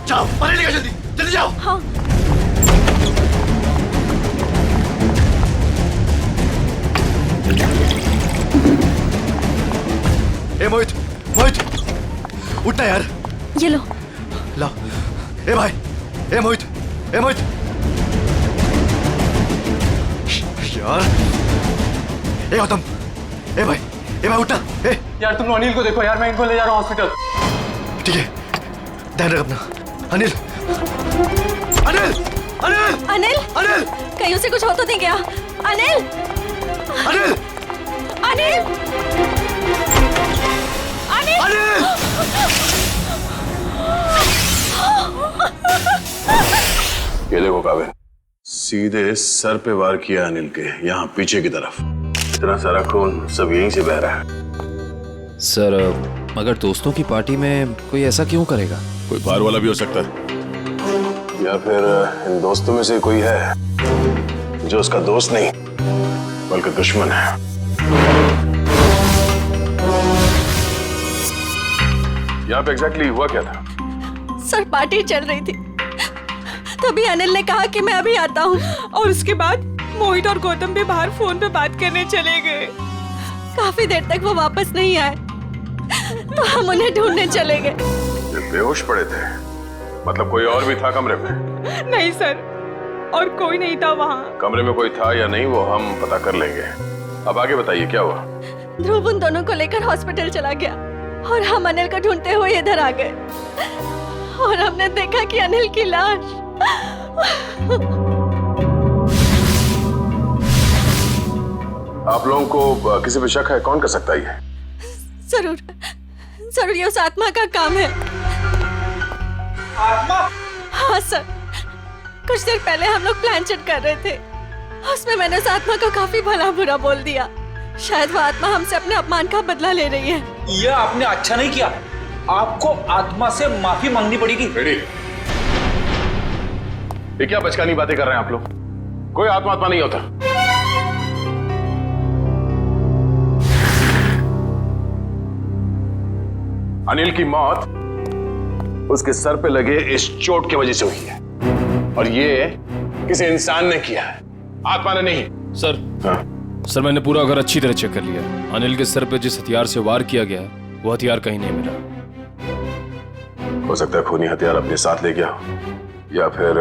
जाओ पानी लेकर जल्दी जल्दी जाओ। हाँ। ए मोहित, मोहित उठना यार। ये लो। ला। ए भाई, ए मोहित, ए मोहित। यार, ए गौतम, ए भाई उठना। ए यार तुम अनिल को देखो यार, मैं इनको ले जा रहा हूँ हॉस्पिटल। ठीक है, ध्यान रख अपना। अनिल, अनिल, अनिल, अनिल, अनिल, कहीं उसे कुछ हो तो नहीं गया? अनिल, अनिल, अनिल, अनिल। ये देखो काबिल, सीधे सर पे वार किया अनिल के, यहाँ पीछे की तरफ। इतना सारा खून सब यहीं से बह रहा है। सर मगर दोस्तों की पार्टी में कोई ऐसा क्यों करेगा? कोई बाहर वाला भी हो सकता है, या फिर इन दोस्तों में से कोई है जो उसका दोस्त नहीं बल्कि दुश्मन है। यहाँ पे एग्जैक्टली हुआ क्या था? सर पार्टी चल रही थी, तभी अनिल ने कहा कि मैं अभी आता हूँ, और उसके बाद मोहित और गौतम भी बाहर फोन पे बात करने चले गए। काफी देर तक वो वापस नहीं आए, तो हम उन्हें ढूंढने चले गए। ये बेहोश पड़े थे, मतलब कोई और भी था कमरे में? नहीं सर, और कोई नहीं था वहाँ। कमरे में कोई था या नहीं वो हम पता कर लेंगे। अब आगे बताइए क्या हुआ? ध्रुव उन दोनों को लेकर हॉस्पिटल चला गया और हम अनिल को ढूंढते हुए इधर आ गए, और हमने देखा कि अनिल की लाश। आप लोगों को किसी पे शक है? कौन कर सकता है ये? जरूर जरूर ये उस आत्मा का काम है। आत्मा? हाँ सर, कुछ देर पहले हम लोग प्लान चेट कर रहे थे, उसमें मैंने उस आत्मा को काफी भला बुरा बोल दिया। शायद वो आत्मा हमसे अपने अपमान का बदला ले रही है। ये आपने अच्छा नहीं किया, आपको आत्मा से माफी मांगनी पड़ेगी। ये क्या बचकानी बातें कर रहे हैं आप लोग? कोई आत्मा नहीं होता। अनिल की मौत उसके सर पे लगे इस चोट की वजह से हुई है, और ये किसी इंसान ने किया है, आत्मा ने नहीं। सर, सर मैंने पूरा घर अच्छी तरह चेक कर लिया। अनिल के सर पे जिस हथियार से वार किया गया है वो हथियार कहीं नहीं मिला। हो सकता है खूनी हथियार अपने साथ ले गया हो, या फिर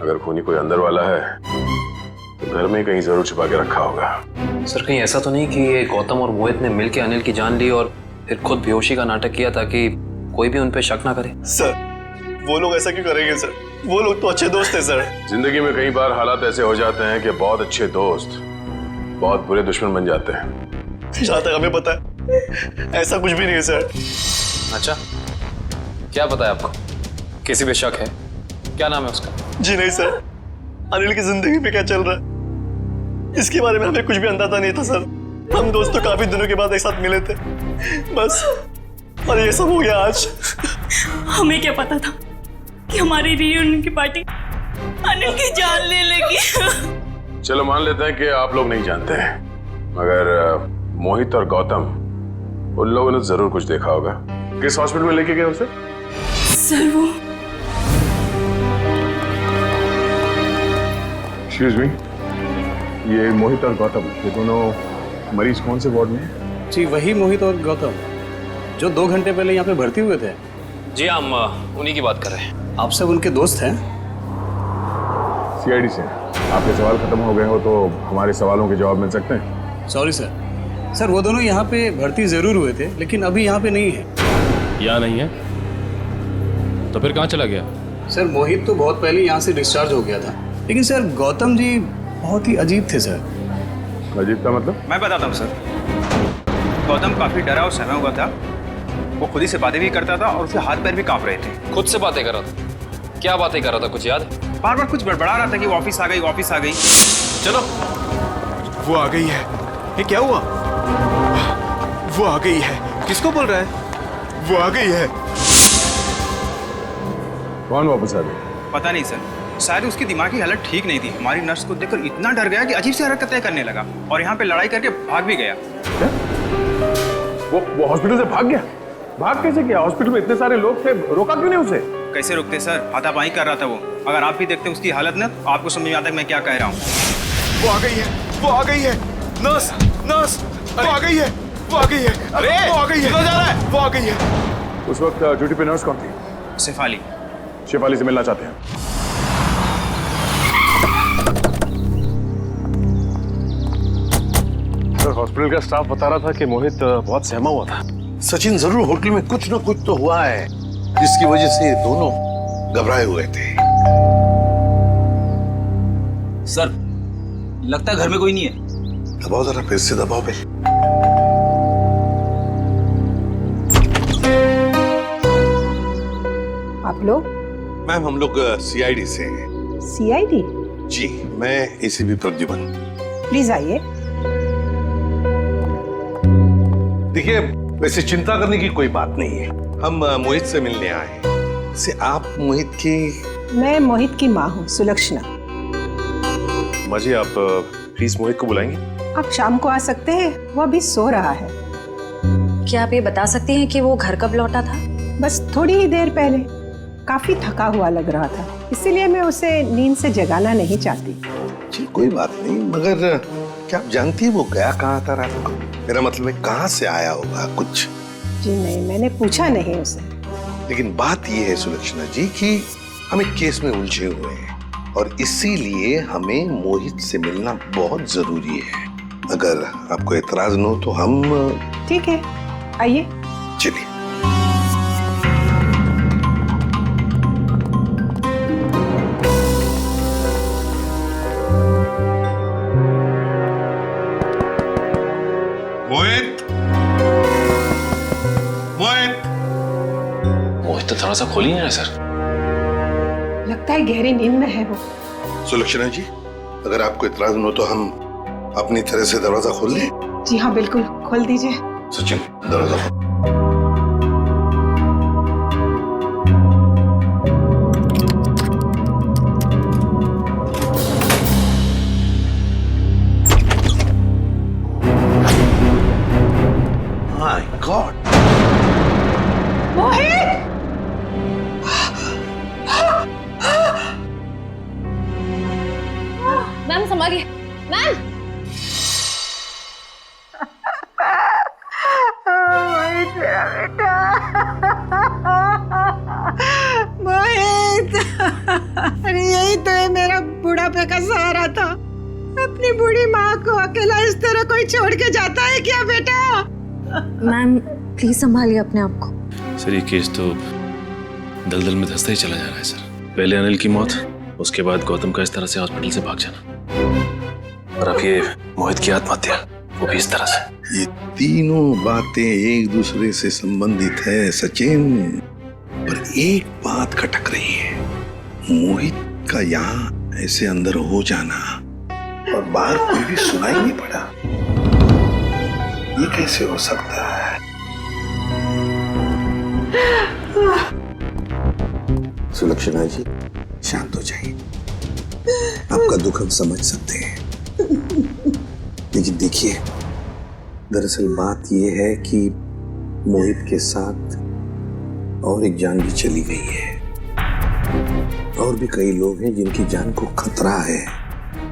अगर खूनी कोई अंदर वाला है तो घर में कहीं जरूर छुपा के रखा होगा। सर कहीं ऐसा तो नहीं कि ये गौतम और मोहित ने मिलकर अनिल की जान ली और फिर खुद बेहोशी का नाटक किया ताकि कोई भी उन पे शक ना करे? सर वो लोग ऐसा क्यों करेंगे सर? वो लोग तो अच्छे दोस्त हैं सर। जिंदगी में कई बार हालात ऐसे हो जाते हैं कि बहुत अच्छे दोस्त बहुत बुरे दुश्मन बन जाते हैं। जहाँ तक हमें पता है ऐसा कुछ भी नहीं है सर। अच्छा, क्या पता है आपको? किसी पे शक है? क्या नाम है उसका? जी नहीं सर, अनिल की जिंदगी में क्या चल रहा है इसके बारे में हमें कुछ भी अंदाजा नहीं था सर। हम दोस्तों काफी दिनों के बाद एक साथ मिले थे बस, और ये सब हो गया आज। हमें क्या पता था कि हमारी रियूनियन की पार्टी अनिल की जान ले लेगी। चलो मान लेते हैं कि आप लोग नहीं जानते हैं, मगर मोहित और गौतम उन लोगों ने जरूर कुछ देखा होगा। किस हॉस्पिटल में लेके गए उसे? सर वो एक्सक्यूज मी, ये मोहित और गौतम ये दोनों मरीज कौन से वार्ड में? जी वही मोहित और गौतम जो 2 घंटे पहले यहाँ पे भर्ती हुए थे। जी हम उन्हीं की बात कर रहे हैं। आप सब उनके दोस्त हैं? सीआईडी से। आपके सवाल खत्म हो गए हो तो हमारे सवालों के जवाब मिल सकते हैं? Sorry sir. सर वो दोनों यहाँ पे भर्ती जरूर हुए थे लेकिन अभी यहाँ पे नहीं है। यहाँ नहीं है तो फिर कहाँ चला गया? सर मोहित तो बहुत पहले यहाँ से डिस्चार्ज हो गया था, लेकिन सर गौतम जी बहुत ही अजीब थे सर। अजीब का मतलब? मैं बताता हूँ सर। गौतम काफी डरा और सहमा हुआ था, वो खुद ही से बातें भी करता था और उसके हाथ पैर भी कांप रहे थे। खुद से बातें कर रहा था? क्या बातें कर रहा था, कुछ याद है? बार बार कुछ बड़बड़ा रहा था कि वो ऑफिस आ गई, ऑफिस आ गई। चलो, वो आ गई है। ये क्या हुआ? वो आ गई है। किसको बोल रहा है? वो आ गई है। कौन वापस आ गई? पता नहीं सर, शायद उसकी दिमागी हालत ठीक नहीं थी। हमारी नर्स को देखकर इतना डर गया कि अजीब सी हरकतें करने लगा और यहाँ पे लड़ाई करके भाग भी गया। वो हॉस्पिटल से भाग गया? भाग कैसे गया? हॉस्पिटल में इतने सारे लोग थे, रोका क्यों नहीं उसे? कैसे रोकते सर, हाथापाई कर रहा था वो। अगर आप भी देखते उसकी हालत ना, तो आपको समझ में आता है मैं क्या कह रहा हूँ। वो आ गई है, वो आ गई है। नर्स, नर्स, वो आ गई है, वो आ गई है। अरे वो आ गई है, जा रहा है, वो आ गई है। उस वक्त ड्यूटी पे नर्स कौन थी? शेफाली। शेफाली से मिलना चाहते हैं। सर, हॉस्पिटल का स्टाफ बता रहा था कि मोहित बहुत सहमा हुआ था। सचिन, जरूर होटल में कुछ ना कुछ तो हुआ है जिसकी वजह से दोनों घबराए हुए थे। सर, लगता है घर में कोई नहीं है। दबाओ जरा, फिर से दबाओ पे। आप लोग? मैम, हम लोग सीआईडी से हैं। सीआईडी? जी, मैं एसीपी प्रद्युमन। प्लीज आइए। देखिए, वैसे चिंता करने की कोई बात नहीं है। हम मोहित से मिलने आए हैं। से आप मोहित की? मैं मोहित की माँ हूँ, सुलक्षणा। माँ जी, आप प्लीज मोहित को बुलाएंगे? आप शाम को आ सकते हैं, वो अभी सो रहा है। क्या आप ये बता सकते हैं कि वो घर कब लौटा था? बस थोड़ी ही देर पहले। काफी थका हुआ लग रहा था, इसीलिए मैं उसे नींद से जगाना नहीं चाहती। जी, कोई बात नहीं, मगर क्या आप जानती है वो गया कहाँ था रात को? मेरा मतलब है कहाँ से आया होगा कुछ? जी नहीं, मैंने पूछा नहीं उसे। लेकिन बात ये है सुलक्षणा जी कि हम एक केस में उलझे हुए हैं और इसीलिए हमें मोहित से मिलना बहुत जरूरी है। अगर आपको एतराज न हो तो हम... ठीक है, आइए। चलिए। मोहित तो दरवाजा खोल ही नहीं रहा सर। लगता है गहरी नींद में है वो। सुलक्षणा जी, अगर आपको इतराज न हो तो हम अपनी तरह से दरवाजा खोल लें? जी हाँ, बिल्कुल, खोल दीजिए। सचिन, दरवाजा खोल। My God, Mohit! मैम संभालिए, मैम। मोहित मेरा बेटा, मोहित! अरे यही तो है मेरा बुढ़ापे का सहारा था। अपनी बूढ़ी माँ को अकेला इस तरह कोई छोड़ के जाता है क्या बेटा? मैम प्लीज संभालिए अपने आप को। सर, ये केस तो दलदल में धंसता ही चला जा रहा है सर। पहले अनिल की मौत, उसके बाद गौतम का इस तरह से हॉस्पिटल से भाग जाना, और अब ये मोहित की आत्महत्या, वो भी इस तरह से। ये तीनों बातें एक दूसरे से संबंधित है सचिन, पर एक बात खटक रही है। मोहित का यहाँ ऐसे अंदर हो जाना और बाहर कोई भी सुनाई नहीं पड़ा, ये कैसे हो सकता है? सुलक्षणा जी, शांत हो जाइए। आपका दुख हम समझ सकते हैं, लेकिन देखिए, दरअसल बात यह है कि मोहित के साथ और एक जान भी चली गई है, और भी कई लोग हैं जिनकी जान को खतरा है।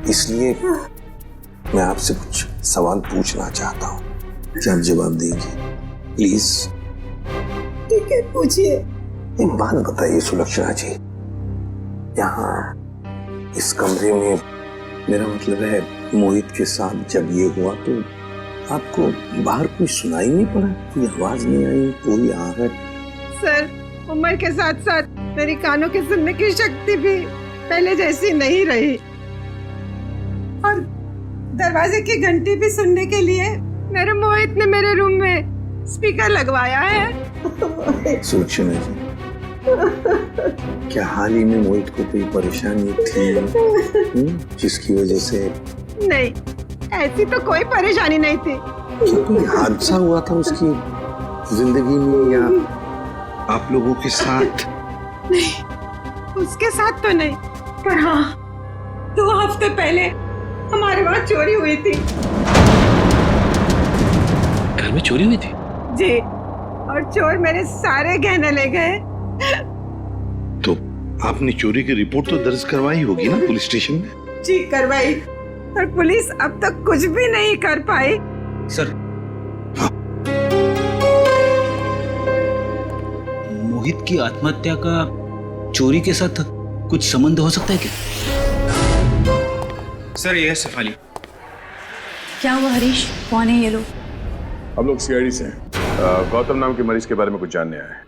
इसलिए मैं आपसे कुछ सवाल पूछना चाहता हूँ, क्या आप जवाब देंगे प्लीज? ठीक है, पूछिए। एक बात बताइए सुलक्षणा जी, यहाँ इस कमरे में, मेरा मतलब है मोहित के साथ जब ये हुआ तो आपको बाहर कोई सुनाई नहीं पड़ा? कोई आवाज नहीं आई, कोई आहट? सर, उम्र के साथ साथ मेरी कानों की सुनने की शक्ति भी पहले जैसी नहीं रही, और दरवाजे की घंटी भी सुनने के लिए मेरे मोहित ने मेरे रूम में स्पीकर लगवाया है। सुलक्षणा जी, क्या हाल ही में मोहित को कोई परेशानी थी जिसकी वजह से? नहीं, ऐसी तो कोई परेशानी नहीं थी। क्या कोई हादसा हुआ था उसकी जिंदगी में, या आप लोगों के साथ? नहीं, उसके साथ तो नहीं, पर हाँ, 2 हफ्ते पहले हमारे वहाँ चोरी हुई थी। घर में चोरी हुई थी? जी, और चोर मेरे सारे गहने ले गए। तो आपने चोरी की रिपोर्ट तो दर्ज करवाई होगी ना पुलिस स्टेशन में? जी करवाई, पर पुलिस अब तक कुछ भी नहीं कर पाई। सर, मोहित की आत्महत्या का चोरी के साथ कुछ संबंध हो सकता है क्या? सर, ये है शेफाली। क्या हुआ हरीश? कौन है ये लोग? हम लोग सीआईडी से हैं। गौतम नाम के मरीज के बारे में कुछ जानने आए हैं।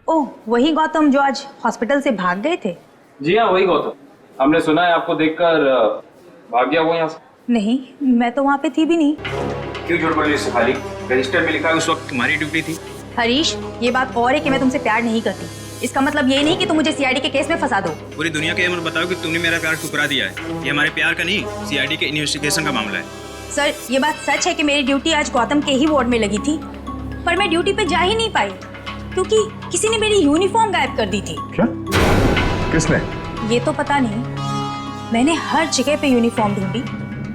ओह, वही गौतम जो आज हॉस्पिटल से भाग गए थे? जी हाँ, वही गौतम। हमने सुना है आपको देखकर भाग गया वो यहाँ से। नहीं, मैं तो वहाँ पे थी भी नहीं। क्यों झूठ बोल रही है शेफाली? रजिस्टर में लिखा है उस वक्त तुम्हारी ड्यूटी थी। हरीश, ये बात और है कि मैं तुमसे प्यार नहीं करती। इसका मतलब ये नहीं कि तुम मुझे सीआईडी के केस में फंसा दो। पूरी दुनिया के ये मत बताओ कि तुमने मेरा प्यार ठुकरा दिया है। ये हमारे प्यार का नहीं, सीआईडी के इन्वेस्टिगेशन का मामला है। सर, ये बात सच है कि मेरी ड्यूटी आज गौतम के ही वार्ड में लगी थी, पर मैं ड्यूटी पे जा ही नहीं पाई क्योंकि किसी ने मेरी यूनिफॉर्म गायब कर दी थी। क्या? किसने? ये तो पता नहीं। मैंने हर जगह पे यूनिफॉर्म ढूंढी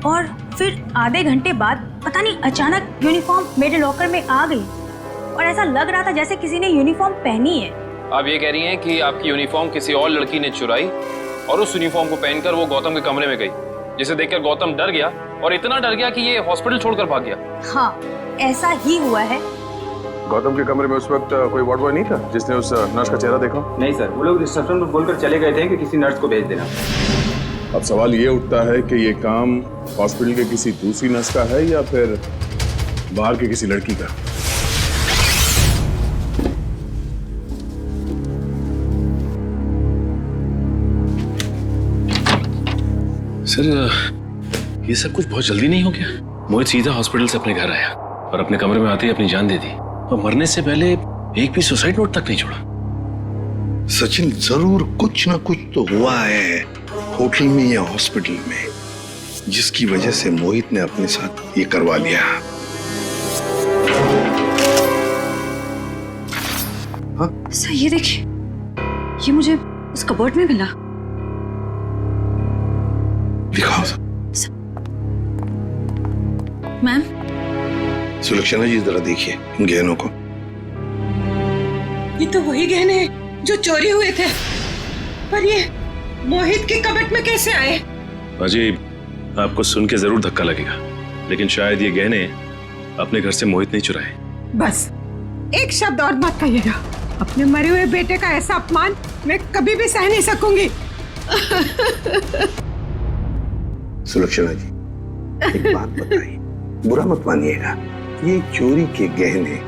और फिर आधे घंटे बाद पता नहीं अचानक यूनिफॉर्म मेरे लॉकर में आ गई और ऐसा लग रहा था जैसे किसी ने यूनिफॉर्म पहनी है। आप ये कह रही हैं कि आपकी यूनिफॉर्म किसी और लड़की ने चुराई और उस यूनिफॉर्म को पहनकर वो गौतम के कमरे में गई, जिसे देखकर गौतम डर गया और इतना डर गया कि ये हॉस्पिटल छोड़कर भाग गया। हाँ, ऐसा ही हुआ है। गौतम के कमरे में उस वक्त कोई वार्ड बॉय नहीं था जिसने उस नर्स का चेहरा देखा? नहीं सर, वो लोग रिसेप्शन पर बोलकर चले गए थे कि किसी नर्स को भेज देना। अब सवाल ये उठता है कि ये काम हॉस्पिटल के किसी दूसरी नर्स का है या फिर बाहर की किसी लड़की का? सर, ये सब कुछ बहुत जल्दी नहीं हो गया? मोहित सीधा हॉस्पिटल से अपने घर आया और अपने कमरे में आते ही अपनी जान दे दी और मरने से पहले एक भी सुसाइड नोट तक नहीं छोड़ा। सचिन, जरूर कुछ ना कुछ तो हुआ है होटल में या हॉस्पिटल में, जिसकी वजह से मोहित ने अपने साथ ये करवा लिया। हाँ? सर, ये देखिए, ये मुझे उस कबर्ड में मिला। दिखाओ। मैम। सुलक्षणा जी, जरा देखिए इन गहनों को। ये तो वही गहने हैं जो चोरी हुए थे, पर ये मोहित के कबर्ड में कैसे आए? अजी, आपको सुन के जरूर धक्का लगेगा, लेकिन शायद ये गहने अपने घर से मोहित नहीं चुराए। बस एक शब्द और मत कहिएगा। अपने मरे हुए बेटे का ऐसा अपमान मैं कभी भी सह नहीं सकूंगी। सुलक्षणा जी, एक बात बताइए, बुरा मत मानिएगा, ये चोरी के गहने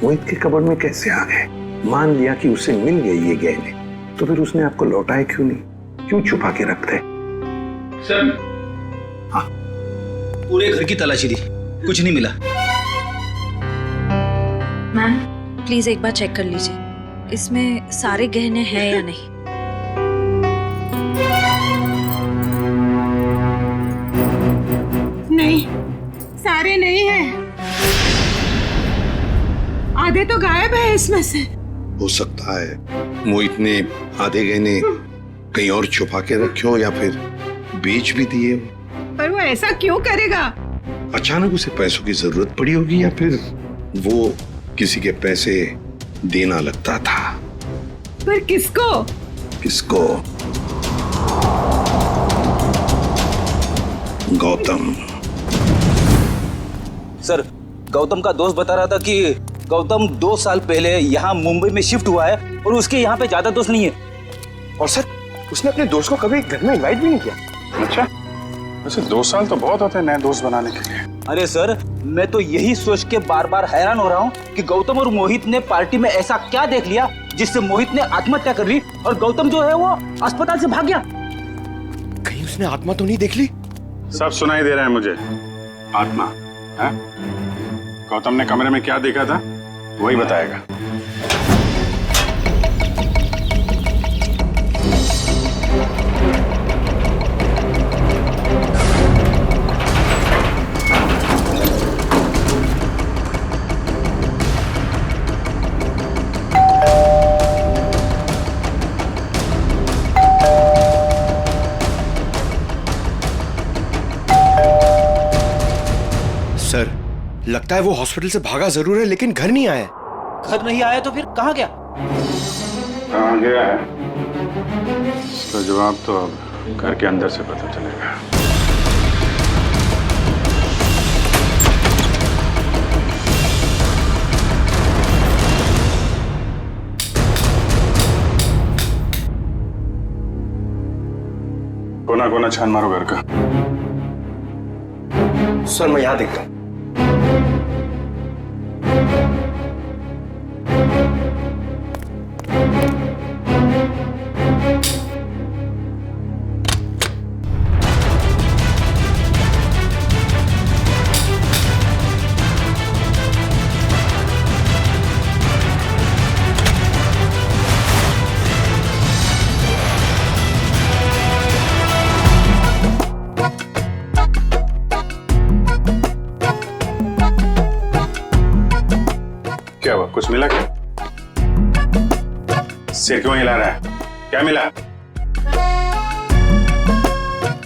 मोहित के कबर्ड में कैसे आ गए? मान लिया कि उसे मिल गए ये गहने, तो फिर उसने आपको लौटाए क्यों नहीं? क्यों छुपा के रखते? सर, हाँ, पूरे घर की तलाशी दी, कुछ नहीं मिला। मैम, प्लीज एक बार चेक कर लीजिए, इसमें सारे गहने हैं या नहीं। नहीं, सारे नहीं हैं। आधे तो गायब है इसमें से। हो सकता है मोहित ने आधे गहने कहीं और छुपा के रखे हो या फिर बेच भी दिए। पर वो ऐसा क्यों करेगा? अचानक उसे पैसों की जरूरत पड़ी होगी या फिर वो किसी के पैसे देना लगता था। पर किसको? किसको? गौतम। सर, गौतम का दोस्त बता रहा था कि गौतम 2 साल पहले यहाँ मुंबई में शिफ्ट हुआ है और उसके यहाँ पे ज्यादा दोस्त नहीं है। और सर, उसने अपने दोस्त को कभी घर में इनवाइट भी नहीं किया। अच्छा, वैसे 2 साल तो बहुत होते हैं नए दोस्त बनाने के लिए। अरे सर, मैं तो यही सोच के बार बार हैरान हो रहा हूँ कि गौतम और मोहित ने पार्टी में ऐसा क्या देख लिया जिससे मोहित ने आत्महत्या कर ली और गौतम जो है वो अस्पताल से भाग गया। कहीं उसने आत्मा तो नहीं देख ली? सब सुनाई दे रहा है मुझे। आत्मा है? गौतम ने कमरे में क्या देखा था वही बताएगा। लगता है वो हॉस्पिटल से भागा जरूर है लेकिन घर नहीं आया। घर नहीं आया तो फिर कहाँ गया? कहाँ गया है इसका जवाब तो अब घर के अंदर से पता चलेगा। कोना कोना छान मारो घर का। सर मैं यहाँ देखता हूँ। क्या हुआ, कुछ मिला क्या? सिर क्यों हिला रहा है? क्या मिला?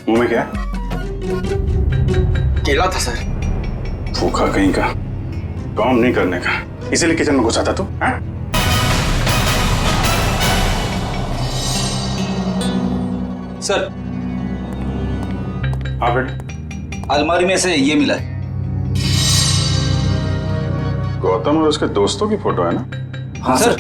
मुंह में क्या? केला था सर। भूखा कहीं का, काम नहीं करने का, इसीलिए किचन में घुसा था तू? हाँ? सर हाँ बेटा। अलमारी में से ये मिला है। गौतम और उसके दोस्तों की फोटो है ना? हाँ सर,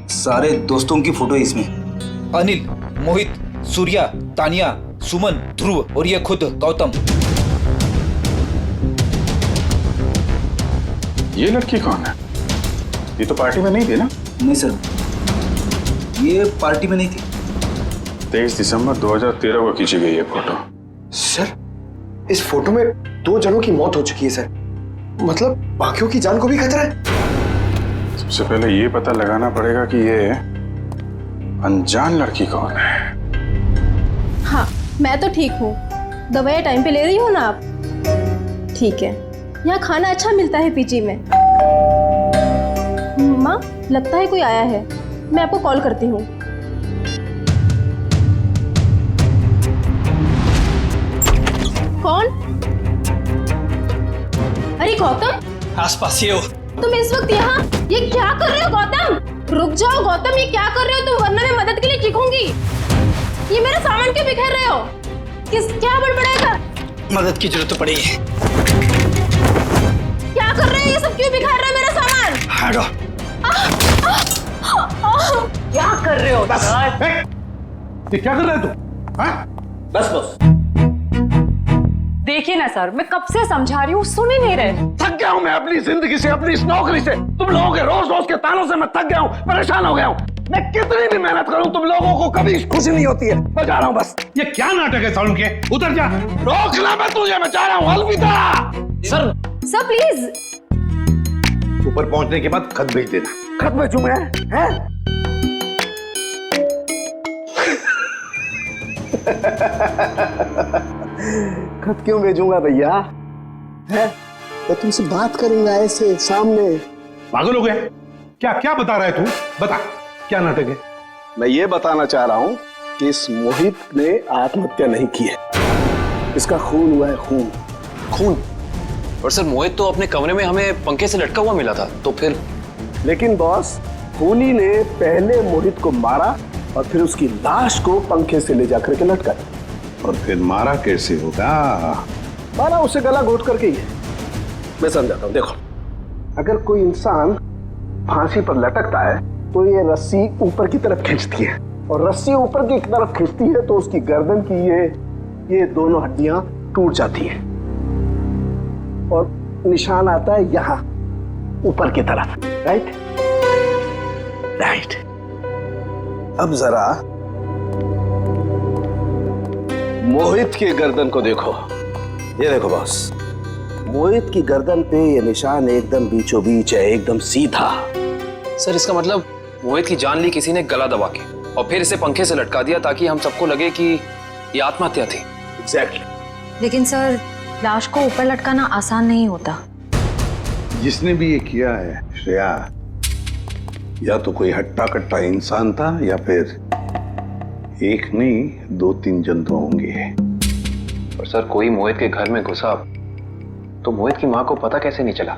सारे दोस्तों की फोटो है इसमें। अनिल, मोहित, सूर्या, तानिया, सुमन, ध्रुव और ये खुद गौतम। ये लड़की कौन है? ये तो पार्टी में नहीं थी ना? नहीं सर, ये पार्टी में नहीं थी। 23 दिसंबर 2013 को खींची गई है फोटो। सर इस फोटो में 2 जनों की मौत हो चुकी है सर, मतलब बाकियों की जान को भी खतरा है। सबसे पहले ये पता लगाना पड़ेगा कि ये अनजान लड़की कौन है। हाँ, मैं तो ठीक हूँ। दवाइयाँ टाइम पे ले रही हो ना आप? ठीक है। यहाँ खाना अच्छा मिलता है पीजी में। माँ, लगता है कोई आया है, मैं आपको कॉल करती हूँ। कौन? अरे गौतम, आसपास ही हो। तुम इस वक्त यहाँ ये क्या कर रहे हो गौतम? रुक जाओ गौतम, ये क्या कर रहे हो तुम, वरना मैं मदद के लिए चीखूंगी। ये मेरा सामान क्यों बिखेर रहे हो? क्या बड़बड़ाएगा? मदद की जरूरत पड़ेगी। क्या कर रहे हो? ये सब क्यों बिखेर रहे हो मेरा सामान? हटो। क्या कर रहे हो? ये क्या कर रहे हो तुम? बस बस। देखिए ना सर, मैं कब से समझा रही हूँ, सुन ही नहीं रहे। थक गया हूं मैं अपनी जिंदगी से, अपनी इस नौकरी से। तुम लोगों के रोज रोज के तानों से मैं थक गया हूं, परेशान हो गया हूं। मैं कितनी भी मेहनत करूं, तुम लोगों को कभी खुशी नहीं होती है। मैं जा रहा हूं बस। ये क्या नाटक है साउंड के? उतर जा। रोकना मैं तुझे, मैं जा रहा हूं। अलविदा। Sir please. ऊपर पहुंचने के बाद खत भेज देना। खत भेजूं मैं? हैं? खत क्यों भेजूंगा भैया? मैं तुमसे बात करूंगा ऐसे सामने। पागल हो गया? क्या क्या बता रहा है तू? बता, क्या नाटक है? मैं ये बताना चाह रहा हूं कि इस मोहित ने आत्महत्या नहीं की है। इसका खून हुआ है, खून। खून? और सर मोहित तो अपने कमरे में हमें पंखे से लटका हुआ मिला था, तो फिर? लेकिन बॉस, खूनी ने पहले मोहित को मारा और फिर उसकी लाश को पंखे से ले जाकर के लटका दिया। और फिर मारा कैसे होगा? मारा उसे गला घोट करके ही। मैं समझाता हूं, देखो। अगर कोई इंसान फांसी पर लटकता है तो ये रस्सी ऊपर की तरफ खींचती है, और रस्सी ऊपर की तरफ खींचती है तो उसकी गर्दन की ये दोनों हड्डियां टूट जाती हैं और निशान आता है यहां ऊपर की तरफ। Right right. अब जरा मोहित की गर्दन को देखो। ये देखो बॉस, मोहित की गर्दन पे ये निशान एकदम बीचों बीच है, एकदम सीधा। सर इसका मतलब मोहित की जान ली किसी ने गला दबा के और फिर इसे पंखे से लटका दिया ताकि हम सबको लगे कि ये आत्महत्या थी। एग्जैक्टली। लेकिन सर, लाश को ऊपर लटकाना आसान नहीं होता। जिसने भी ये किया है श्रेया, या तो कोई हट्टा कट्टा इंसान था या फिर एक नहीं 2-3 जंतु होंगे। और सर कोई मोहित के घर में घुसा तो मोहित की माँ को पता कैसे नहीं चला?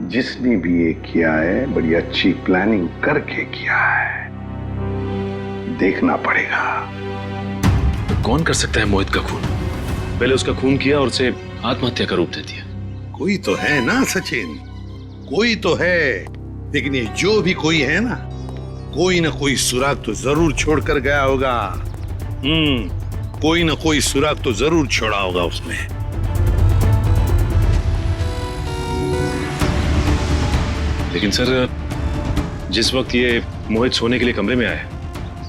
जिसने भी ये किया है बड़ी अच्छी प्लानिंग करके किया है, देखना पड़ेगा। तो कौन कर सकता है मोहित का खून? पहले उसका खून किया और उसे आत्महत्या का रूप दे दिया। कोई तो है ना सचिन, कोई तो है। लेकिन ये जो भी कोई है ना कोई सुराग तो जरूर छोड़कर गया होगा। कोई ना कोई सुराग तो जरूर छोड़ा होगा उसने। लेकिन सर, जिस वक्त ये मोहित सोने के लिए कमरे में आए,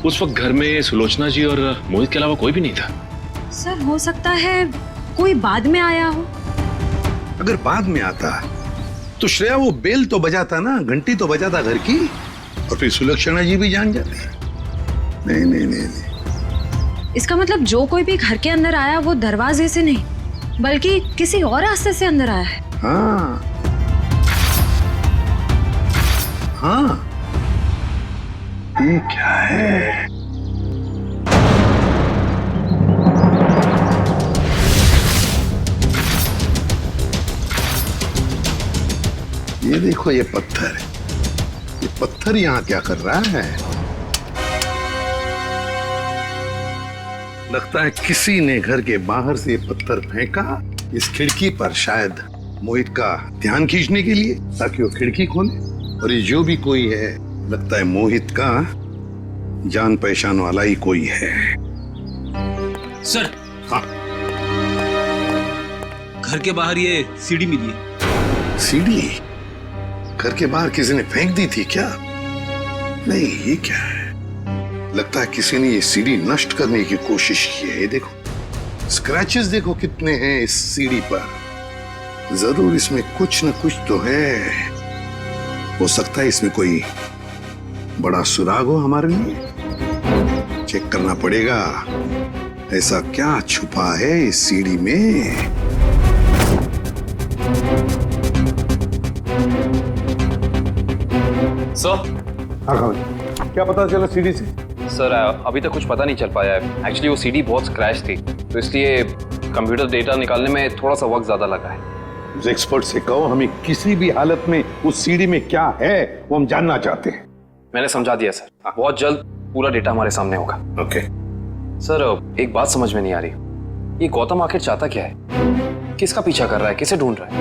उस वक्त घर में सुलोचना जी और मोहित के अलावा कोई भी नहीं था। सर हो सकता है कोई बाद में आया हो। अगर बाद में आता तो श्रेया वो बेल तो बजाता ना, घंटी तो बजाता घर की, और फिर सुलक्षणा जी भी जान जाती। नहीं नहीं नहीं नहीं, इसका मतलब जो कोई भी घर के अंदर आया वो दरवाजे से नहीं बल्कि किसी और रास्ते से अंदर आया है। हाँ हाँ, ये क्या है? ये देखो, ये पत्थर यहाँ क्या कर रहा है? लगता है किसी ने घर के बाहर से ये पत्थर फेंका इस खिड़की पर, शायद मोहित का ध्यान खींचने के लिए, ताकि वो खिड़की खोले। और ये जो भी कोई है, लगता है मोहित का जान पहचान वाला ही कोई है। सर, हाँ, घर के बाहर ये सीढ़ी मिली है। सीढ़ी घर के बाहर किसी ने फेंक दी थी क्या? नहीं, ये क्या है? लगता है किसी ने ये सीढ़ी नष्ट करने की कोशिश की है। ये देखो, स्क्रैचेस देखो कितने हैं इस सीढ़ी पर। जरूर इसमें कुछ न कुछ तो है। हो सकता है इसमें कोई बड़ा सुराग हो हमारे लिए। चेक करना पड़ेगा, ऐसा क्या छुपा है इस सीढ़ी में। सर, क्या पता चला सीढ़ी से? सर अभी तक कुछ पता नहीं चल पाया है। एक्चुअली वो सीडी बहुत स्क्रैच थी, तो इसलिए कंप्यूटर डेटा निकालने में थोड़ा सा वक्त ज्यादा लगा है। उस एक्सपर्ट से कहो, हमें किसी भी हालत में उस सीढ़ी में क्या है वो हम जानना चाहते हैं। मैंने समझा दिया सर, बहुत जल्द पूरा डेटा हमारे सामने होगा। ओके सर, एक बात समझ में नहीं आ रही, ये गौतम आखिर चाहता क्या है? किसका पीछा कर रहा है? किसे ढूंढ रहा है?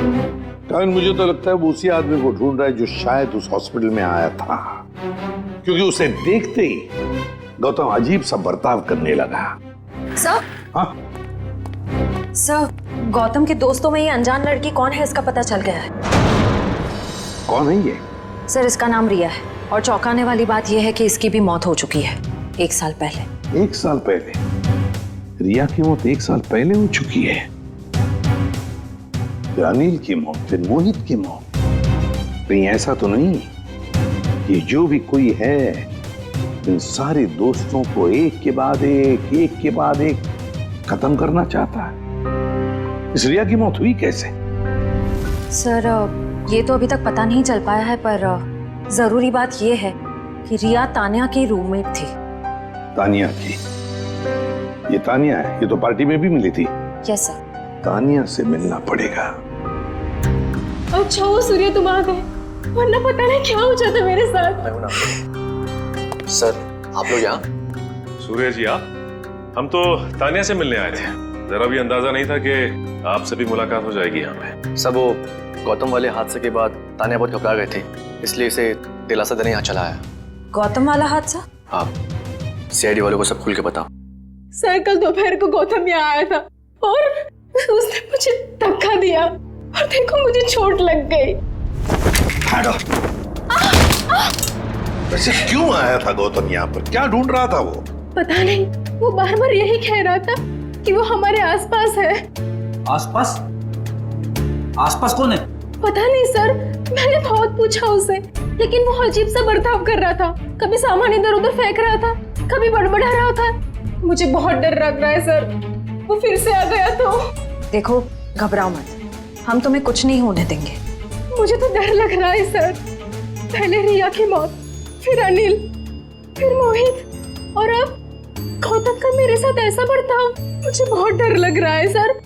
कारण मुझे तो लगता है वो उसी आदमी को ढूंढ रहा है जो शायद उस हॉस्पिटल में आया था, क्योंकि उसे देखते ही गौतम अजीब सा बर्ताव करने लगा। सर, हाँ? सर, गौतम के दोस्तों में ये अनजान लड़की कौन है इसका पता चल गया है। कौन है ये? सर, इसका नाम रिया है और चौंकाने वाली बात यह है कि इसकी भी मौत हो चुकी है 1 साल पहले। 1 साल पहले? रिया की मौत 1 साल पहले हो चुकी है। फिर अनिल की मौत, फिर मोहित की मौत। कहीं ऐसा तो नहीं कि जो भी कोई है इन सारे दोस्तों को एक के बाद एक खत्म करना चाहता है? इस रिया की मौत हुई कैसे? सर, ये तो अभी तक पता नहीं चल पाया है, पर जरूरी बात यह है कि रिया तानिया की रूममेट थी। तानिया की? ये तानिया है, ये तो पार्टी में भी मिली थी। Yes sir. तानिया से मिलना पड़ेगा। अच्छा वो सूर्य तुम आ गए, वरना पता नहीं क्या हो जाता मेरे साथ। सर, आप लोग यहाँ? सूर्य जी आप? हम तो तानिया से मिलने आए थे। जरा भी अंदाजा नहीं था कि आपसे भी मुलाकात हो जाएगी यहाँ पे। सब वो गौतम वाले हादसे के बाद तानिया बहुत घबरा गए थे, इसलिए इसे दिलासा देने यहाँ चला आया। गौतम वाला हादसा? आप सीआईडी वालों को सब खुल के बताओ। सर, कल दोपहर को गौतम यहाँ आया था और उसने मुझे धक्का दिया और देखो मुझे चोट लग गई। वैसे क्यों आया था गौतम यहाँ पर? क्या ढूंढ रहा था वो? पता नहीं, वो बार बार यही कह रहा था कि वो हमारे आसपास है। आसपास? आसपास कौन है? पता नहीं सर, मैंने बहुत पूछा उसे, लेकिन वो अजीब सा बर्ताव कर रहा था। कभी सामान इधर उधर फेंक रहा था, कभी बड़बड़ा रहा था। मुझे बहुत डर लग रहा है सर, वो फिर से आ गया तो। देखो, घबराओ मत, हम तुम्हें कुछ नहीं होने देंगे। मुझे तो डर लग रहा है सर। पहले रिया की मौत, फिर अनिल, फिर मोहित, और अब गौतम का मेरे साथ ऐसा बर्ताव। मुझे बहुत डर लग रहा है सर।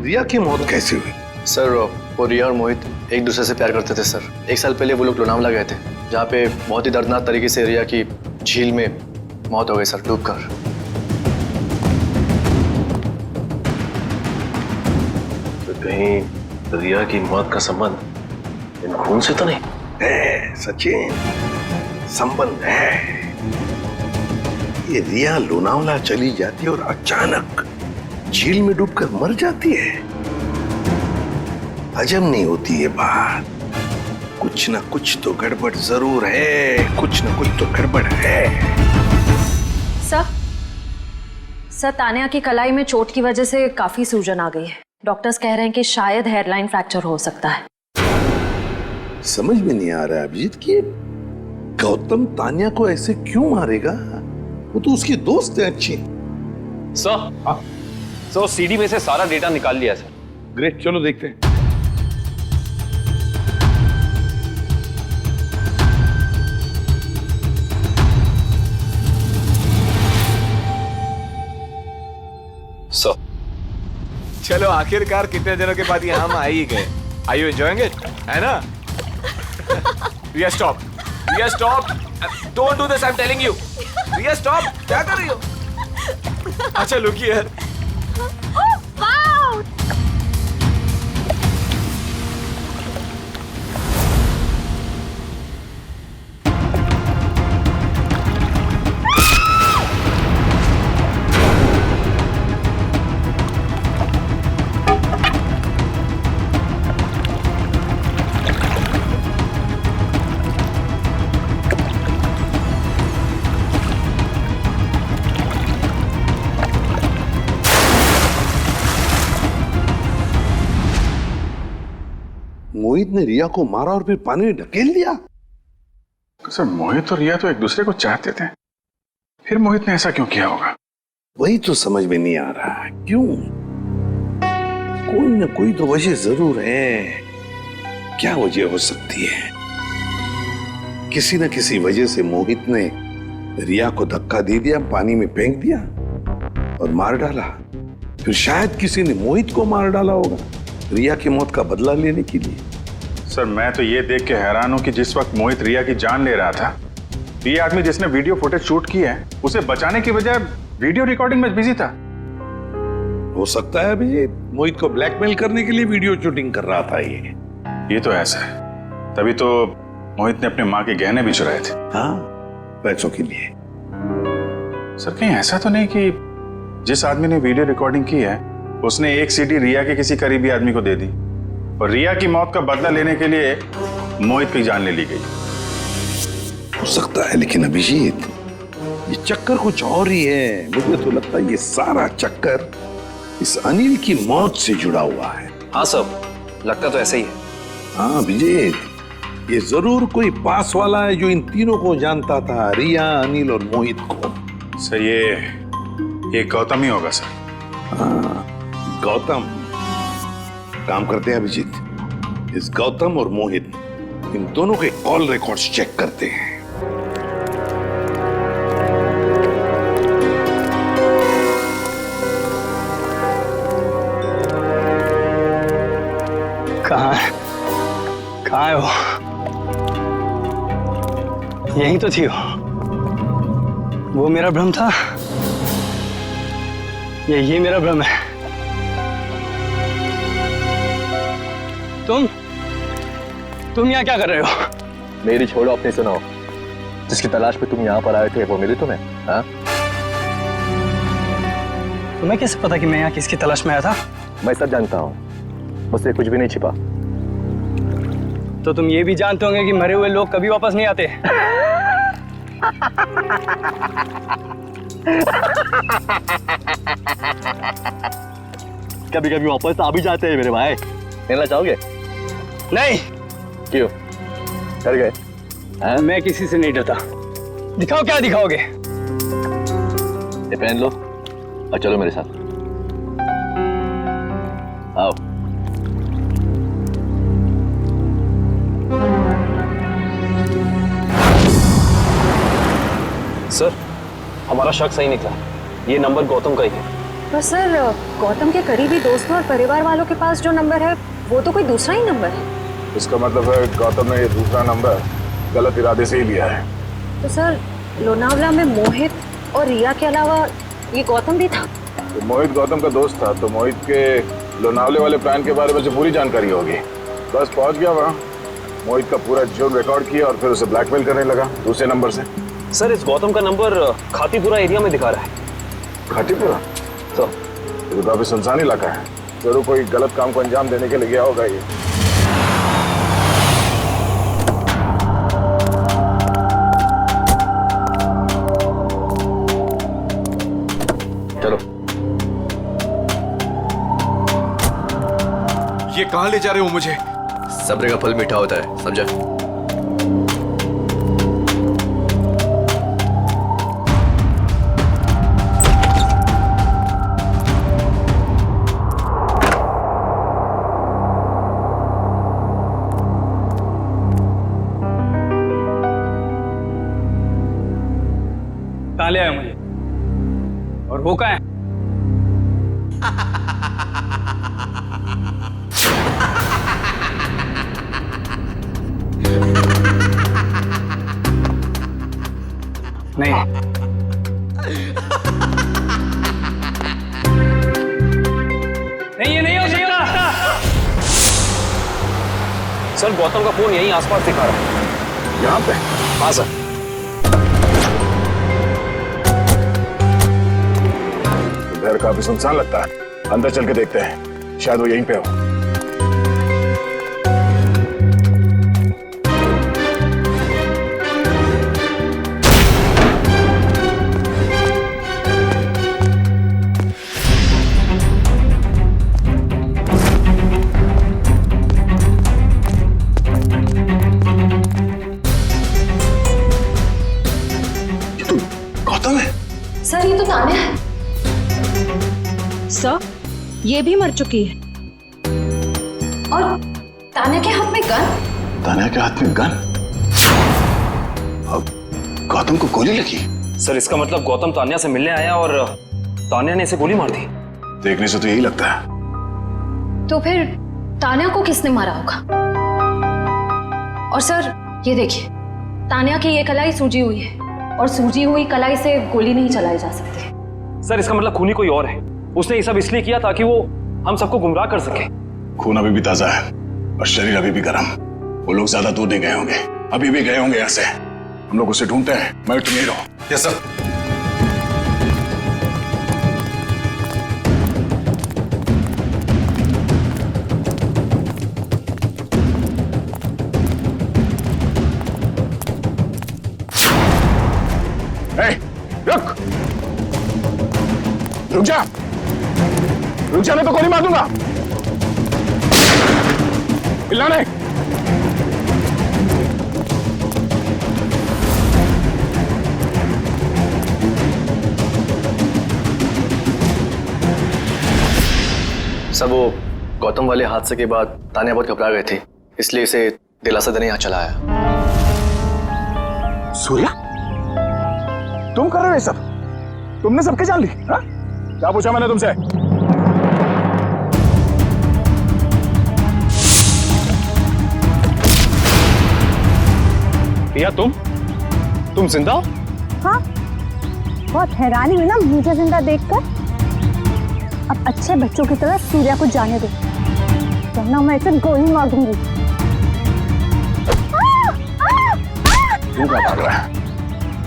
रिया की मौत कैसे हुई? सर, वो रिया और मोहित एक दूसरे से प्यार करते थे सर। 1 साल पहले वो लोग लोनावला गए थे, जहाँ पे बहुत ही दर्दनाक तरीके से रिया की झील में मौत हो गई सर, डूबकर। तो कहीं रिया की मौत का संबंध इन खून से तो नहीं है? सचिन, संबंध है। ये रिया लोनावला चली जाती है और अचानक झील में डूबकर मर जाती है। हजम नहीं होती ये बात। कुछ ना कुछ तो गड़बड़ जरूर है, कुछ ना कुछ तो गड़बड़ है। सर, तान्या की कलाई में चोट की वजह से काफी सूजन आ गई है। डॉक्टर्स कह रहे हैं कि शायद हेयरलाइन फ्रैक्चर हो सकता है। समझ में नहीं आ रहा है अभिजीत कि गौतम तान्या को ऐसे क्यों मारेगा? वो तो उसकी दोस्त है अच्छी। सर सीडी में से सारा डेटा निकाल लिया सर। ग्रेट, चलो देखते हैं। चलो आखिरकार कितने दिनों के बाद यहाँ हम आ ही गए। Are you enjoying it? है ना? Riya, stop. Riya, stop. Don't do this. I'm telling you. Riya, stop. क्या कर रही हो? अच्छा look here. मोहित ने रिया को मारा और फिर पानी में ढकेल दिया। सर मोहित और रिया तो एक दूसरे को चाहते थे, फिर मोहित ने ऐसा क्यों किया होगा? वही तो समझ में नहीं आ रहा है, क्यों? कोई ना कोई तो वजह जरूर है। क्या वजह हो सकती है? किसी न किसी वजह से मोहित ने रिया को धक्का दे दिया, पानी में फेंक दिया और मार डाला। फिर शायद किसी ने मोहित को मार डाला होगा रिया की मौत का बदला लेने के लिए। सर मैं तो ये देख के हैरान हूं कि जिस वक्त मोहित रिया की जान ले रहा था, ये आदमी जिसने वीडियो फुटेज शूट की है उसे बचाने की बजाय वीडियो रिकॉर्डिंग में बिजी था। हो सकता है अभी मोहित को ब्लैकमेल करने के लिए वीडियो शूटिंग कर रहा था ये तो ऐसा है, तभी तो मोहित ने अपने माँ के गहने भी चुराए थे। हाँ, पैसों के लिए। सर कहीं ऐसा तो नहीं कि जिस आदमी ने वीडियो रिकॉर्डिंग की है उसने एक सीडी रिया के किसी करीबी आदमी को दे दी और रिया की मौत का बदला लेने के लिए मोहित की जान ले ली गई? हो सकता है, लेकिन अभिजीत ये चक्कर कुछ और ही है। मुझे तो लगता है ये सारा चक्कर इस अनिल की मौत से जुड़ा हुआ है। हाँ सर, लगता तो ऐसे ही है। हाँ अभिजीत, ये जरूर कोई पास वाला है जो इन तीनों को जानता था, रिया, अनिल और मोहित को। सर ये गौतम ही होगा सर। हाँ गौतम। काम करते हैं अभिजीत, इस गौतम और मोहित इन दोनों के कॉल रिकॉर्ड्स चेक करते हैं। कहाँ है वो? यही तो थी वो मेरा भ्रम था। ये मेरा भ्रम है। तुम यहाँ क्या कर रहे हो? मेरी छोड़ो, अपनी सुनाओ। जिसकी तलाश में तुम यहाँ पर आए थे वो मिली तुम्हें? हाँ? तुम्हें कैसे पता कि मैं यहाँ किसकी तलाश में आया था? मैं सब जानता हूँ, मुझसे कुछ भी नहीं छिपा। तो तुम ये भी जानते होंगे कि मरे हुए लोग कभी वापस नहीं आते। कभी कभी वापस आ भी जाते हैं मेरे भाई। मिलना चाहोगे? नहीं। क्यों? डर गए? मैं किसी से नहीं डरता। दिखाओ क्या दिखाओगे? ये पहन लो और चलो मेरे साथ। आओ। सर हमारा शक सही निकला, ये नंबर गौतम का ही है। पर सर गौतम के करीबी दोस्तों और परिवार वालों के पास जो नंबर है वो तो कोई दूसरा ही नंबर है। इसका मतलब है गौतम ने ये दूसरा नंबर गलत इरादे से ही लिया है। तो सर लोनावला में मोहित और रिया के अलावा ये गौतम भी था। तो मोहित गौतम का दोस्त था, तो मोहित के लोनावले वाले प्लान के बारे में जो पूरी जानकारी होगी। बस पहुंच गया वहाँ, मोहित का पूरा जोन रिकॉर्ड किया और फिर उसे ब्लैकमेल करने लगा दूसरे नंबर से। सर इस गौतम का नंबर खातीपुरा एरिया में दिखा रहा है। खातीपुरा? तो काफी सुनसान इलाका है, जरूर कोई गलत काम को अंजाम देने के लिए गया होगा ये। चलो। ये कहां ले जा रहे हो मुझे? सब्र का फल मीठा होता है, समझा? कहाँ ले आए मुझे? और वो कहाँ है? नहीं नहीं, ये नहीं हो सकता। सर गौतम का फोन यहीं आसपास दिखा रहा है। यहाँ पे? हाँ सर। घर काफी सुनसान लगता है, अंदर चल के देखते हैं, शायद वो यहीं पे हो। ये तो गौतम है। सर ये तो तान्या है। सर ये भी मर चुकी है। और तान्या के हाथ में गन। तान्या के हाथ में गन? अब गौतम को गोली लगी? सर इसका मतलब गौतम तान्या से मिलने आया और तान्या ने इसे गोली मार दी। देखने से तो यही लगता है। तो फिर तान्या को किसने मारा होगा? और सर ये देखिए, तान्या की ये कलाई सूजी हुई है और सूजी हुई कलाई से गोली नहीं चलाई जा सकती। सर इसका मतलब खूनी कोई और है। उसने ये सब इसलिए किया ताकि वो हम सबको गुमराह कर सके। खून अभी भी ताजा है और शरीर अभी भी गर्म। वो लोग ज्यादा दूर नहीं गए होंगे, अभी भी गए होंगे यहाँ से। हम लोग उसे ढूंढते हैं। मैं तुम यहीं रहो। Yes sir. रुक रुक जा, रुक जा, मैं तो गोली मार दूंगा। हिलना नहीं। सर वो गौतम वाले हादसे के बाद तान्या बहुत घबरा गए थे, इसलिए इसे दिलासा देने यहाँ चला आया। सूर्या, तुम कर रहे हो ये सब? तुमने सबके जान ली? हाँ? क्या पूछा मैंने तुमसे? रिया तुम जिंदा हो? हाँ, बहुत हैरानी हुई ना मुझे जिंदा देखकर। अब अच्छे बच्चों की तरह सूर्या को जाने दो, वरना मैं इसे गोली मार दूंगी। तू क्या भाग रहा है?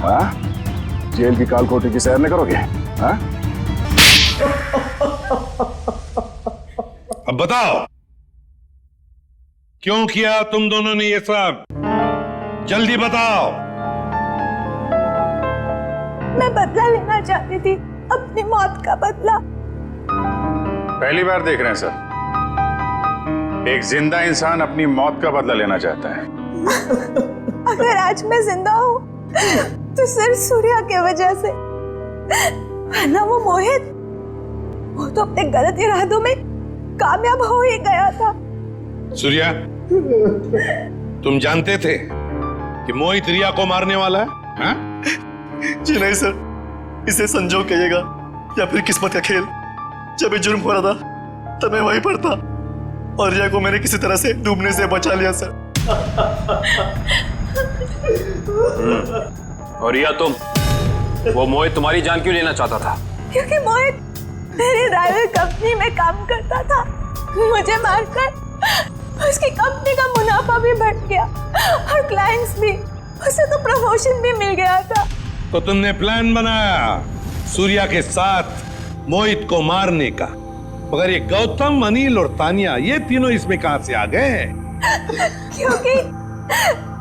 हाँ? जेल की कालकोठी की सैर नहीं करोगे? हाँ? अब बताओ, क्यों किया तुम दोनों ने ये सब? जल्दी बताओ। मैं बदला लेना चाहती थी, अपनी मौत का बदला। पहली बार देख रहे हैं सर, एक जिंदा इंसान अपनी मौत का बदला लेना चाहता है। अगर आज मैं जिंदा हूँ तो सिर्फ सूर्या की वजह से, वरना वो मोहित, वो तो अपने गलत इरादों में कामयाब हो ही गया था। सूर्या, तुम जानते थे कि मोहित रिया को मारने वाला है? हाँ? जी नहीं सर, इसे संजोग कहिएगा या फिर किस्मत का खेल। जब ये जुर्म हो रहा था तब मैं वहीं पर था और रिया को मैंने किसी तरह से डूबने से बचा लिया सर। और रिया तुम, वो मोहित तुम्हारी जान क्यों लेना चाहता था? क्योंकि मोहित मेरी ड्राइवर कंपनी में काम करता था। मुझे मारकर उसकी कंपनी का मुनाफा भी बढ़ गया और क्लाइंट्स भी, उसे तो प्रमोशन भी मिल गया था। तो तुमने प्लान बनाया सूर्या के साथ मोहित को मारने का, मगर ये गौतम, अनिल और तानिया, ये तीनों इसमें कहां से आ गए? क्योंकि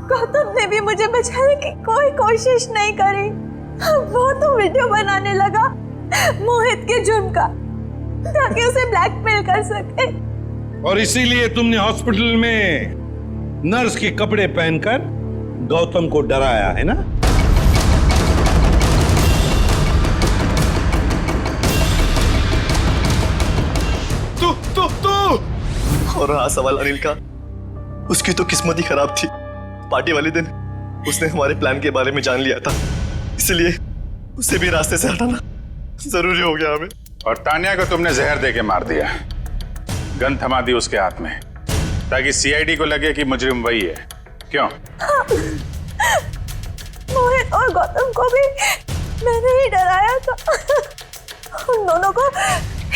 गौतम ने भी मुझे बचाने की कोई कोशिश नहीं करी। वो तो वीडियो बनाने लगा मोहित के जुर्म का, ताकि उसे ब्लैकमेल कर सके। और इसीलिए तुमने हॉस्पिटल में नर्स के कपड़े पहनकर गौतम को डराया है ना? तू और हाँ, सवाल अनिल का, उसकी तो किस्मत ही खराब थी। पार्टी वाले दिन उसने हमारे प्लान के बारे में जान लिया था, इसलिए उसे भी रास्ते से हटाना जरूरी हो गया हमें। और तानिया को तुमने जहर देके मार दिया, गन थमा दी उसके हाथ में, ताकि सीआईडी को लगे कि मुजरिम वही है। क्यों? हाँ। मोहित और गौतम को भी मैंने ही डराया था। उन दोनों को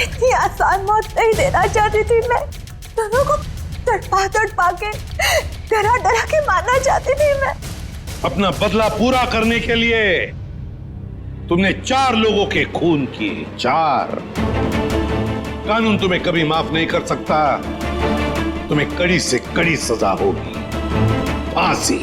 इतनी आसान मौत नहीं देना चाहती थी मैं। दोनों को तड़पा के डरा के मारना चाहती थी मैं। अपना बदला पूरा करने के लिए तुमने 4 लोगों के खून किए, 4। कानून तुम्हें कभी माफ नहीं कर सकता। तुम्हें कड़ी से कड़ी सजा होगी, फांसी।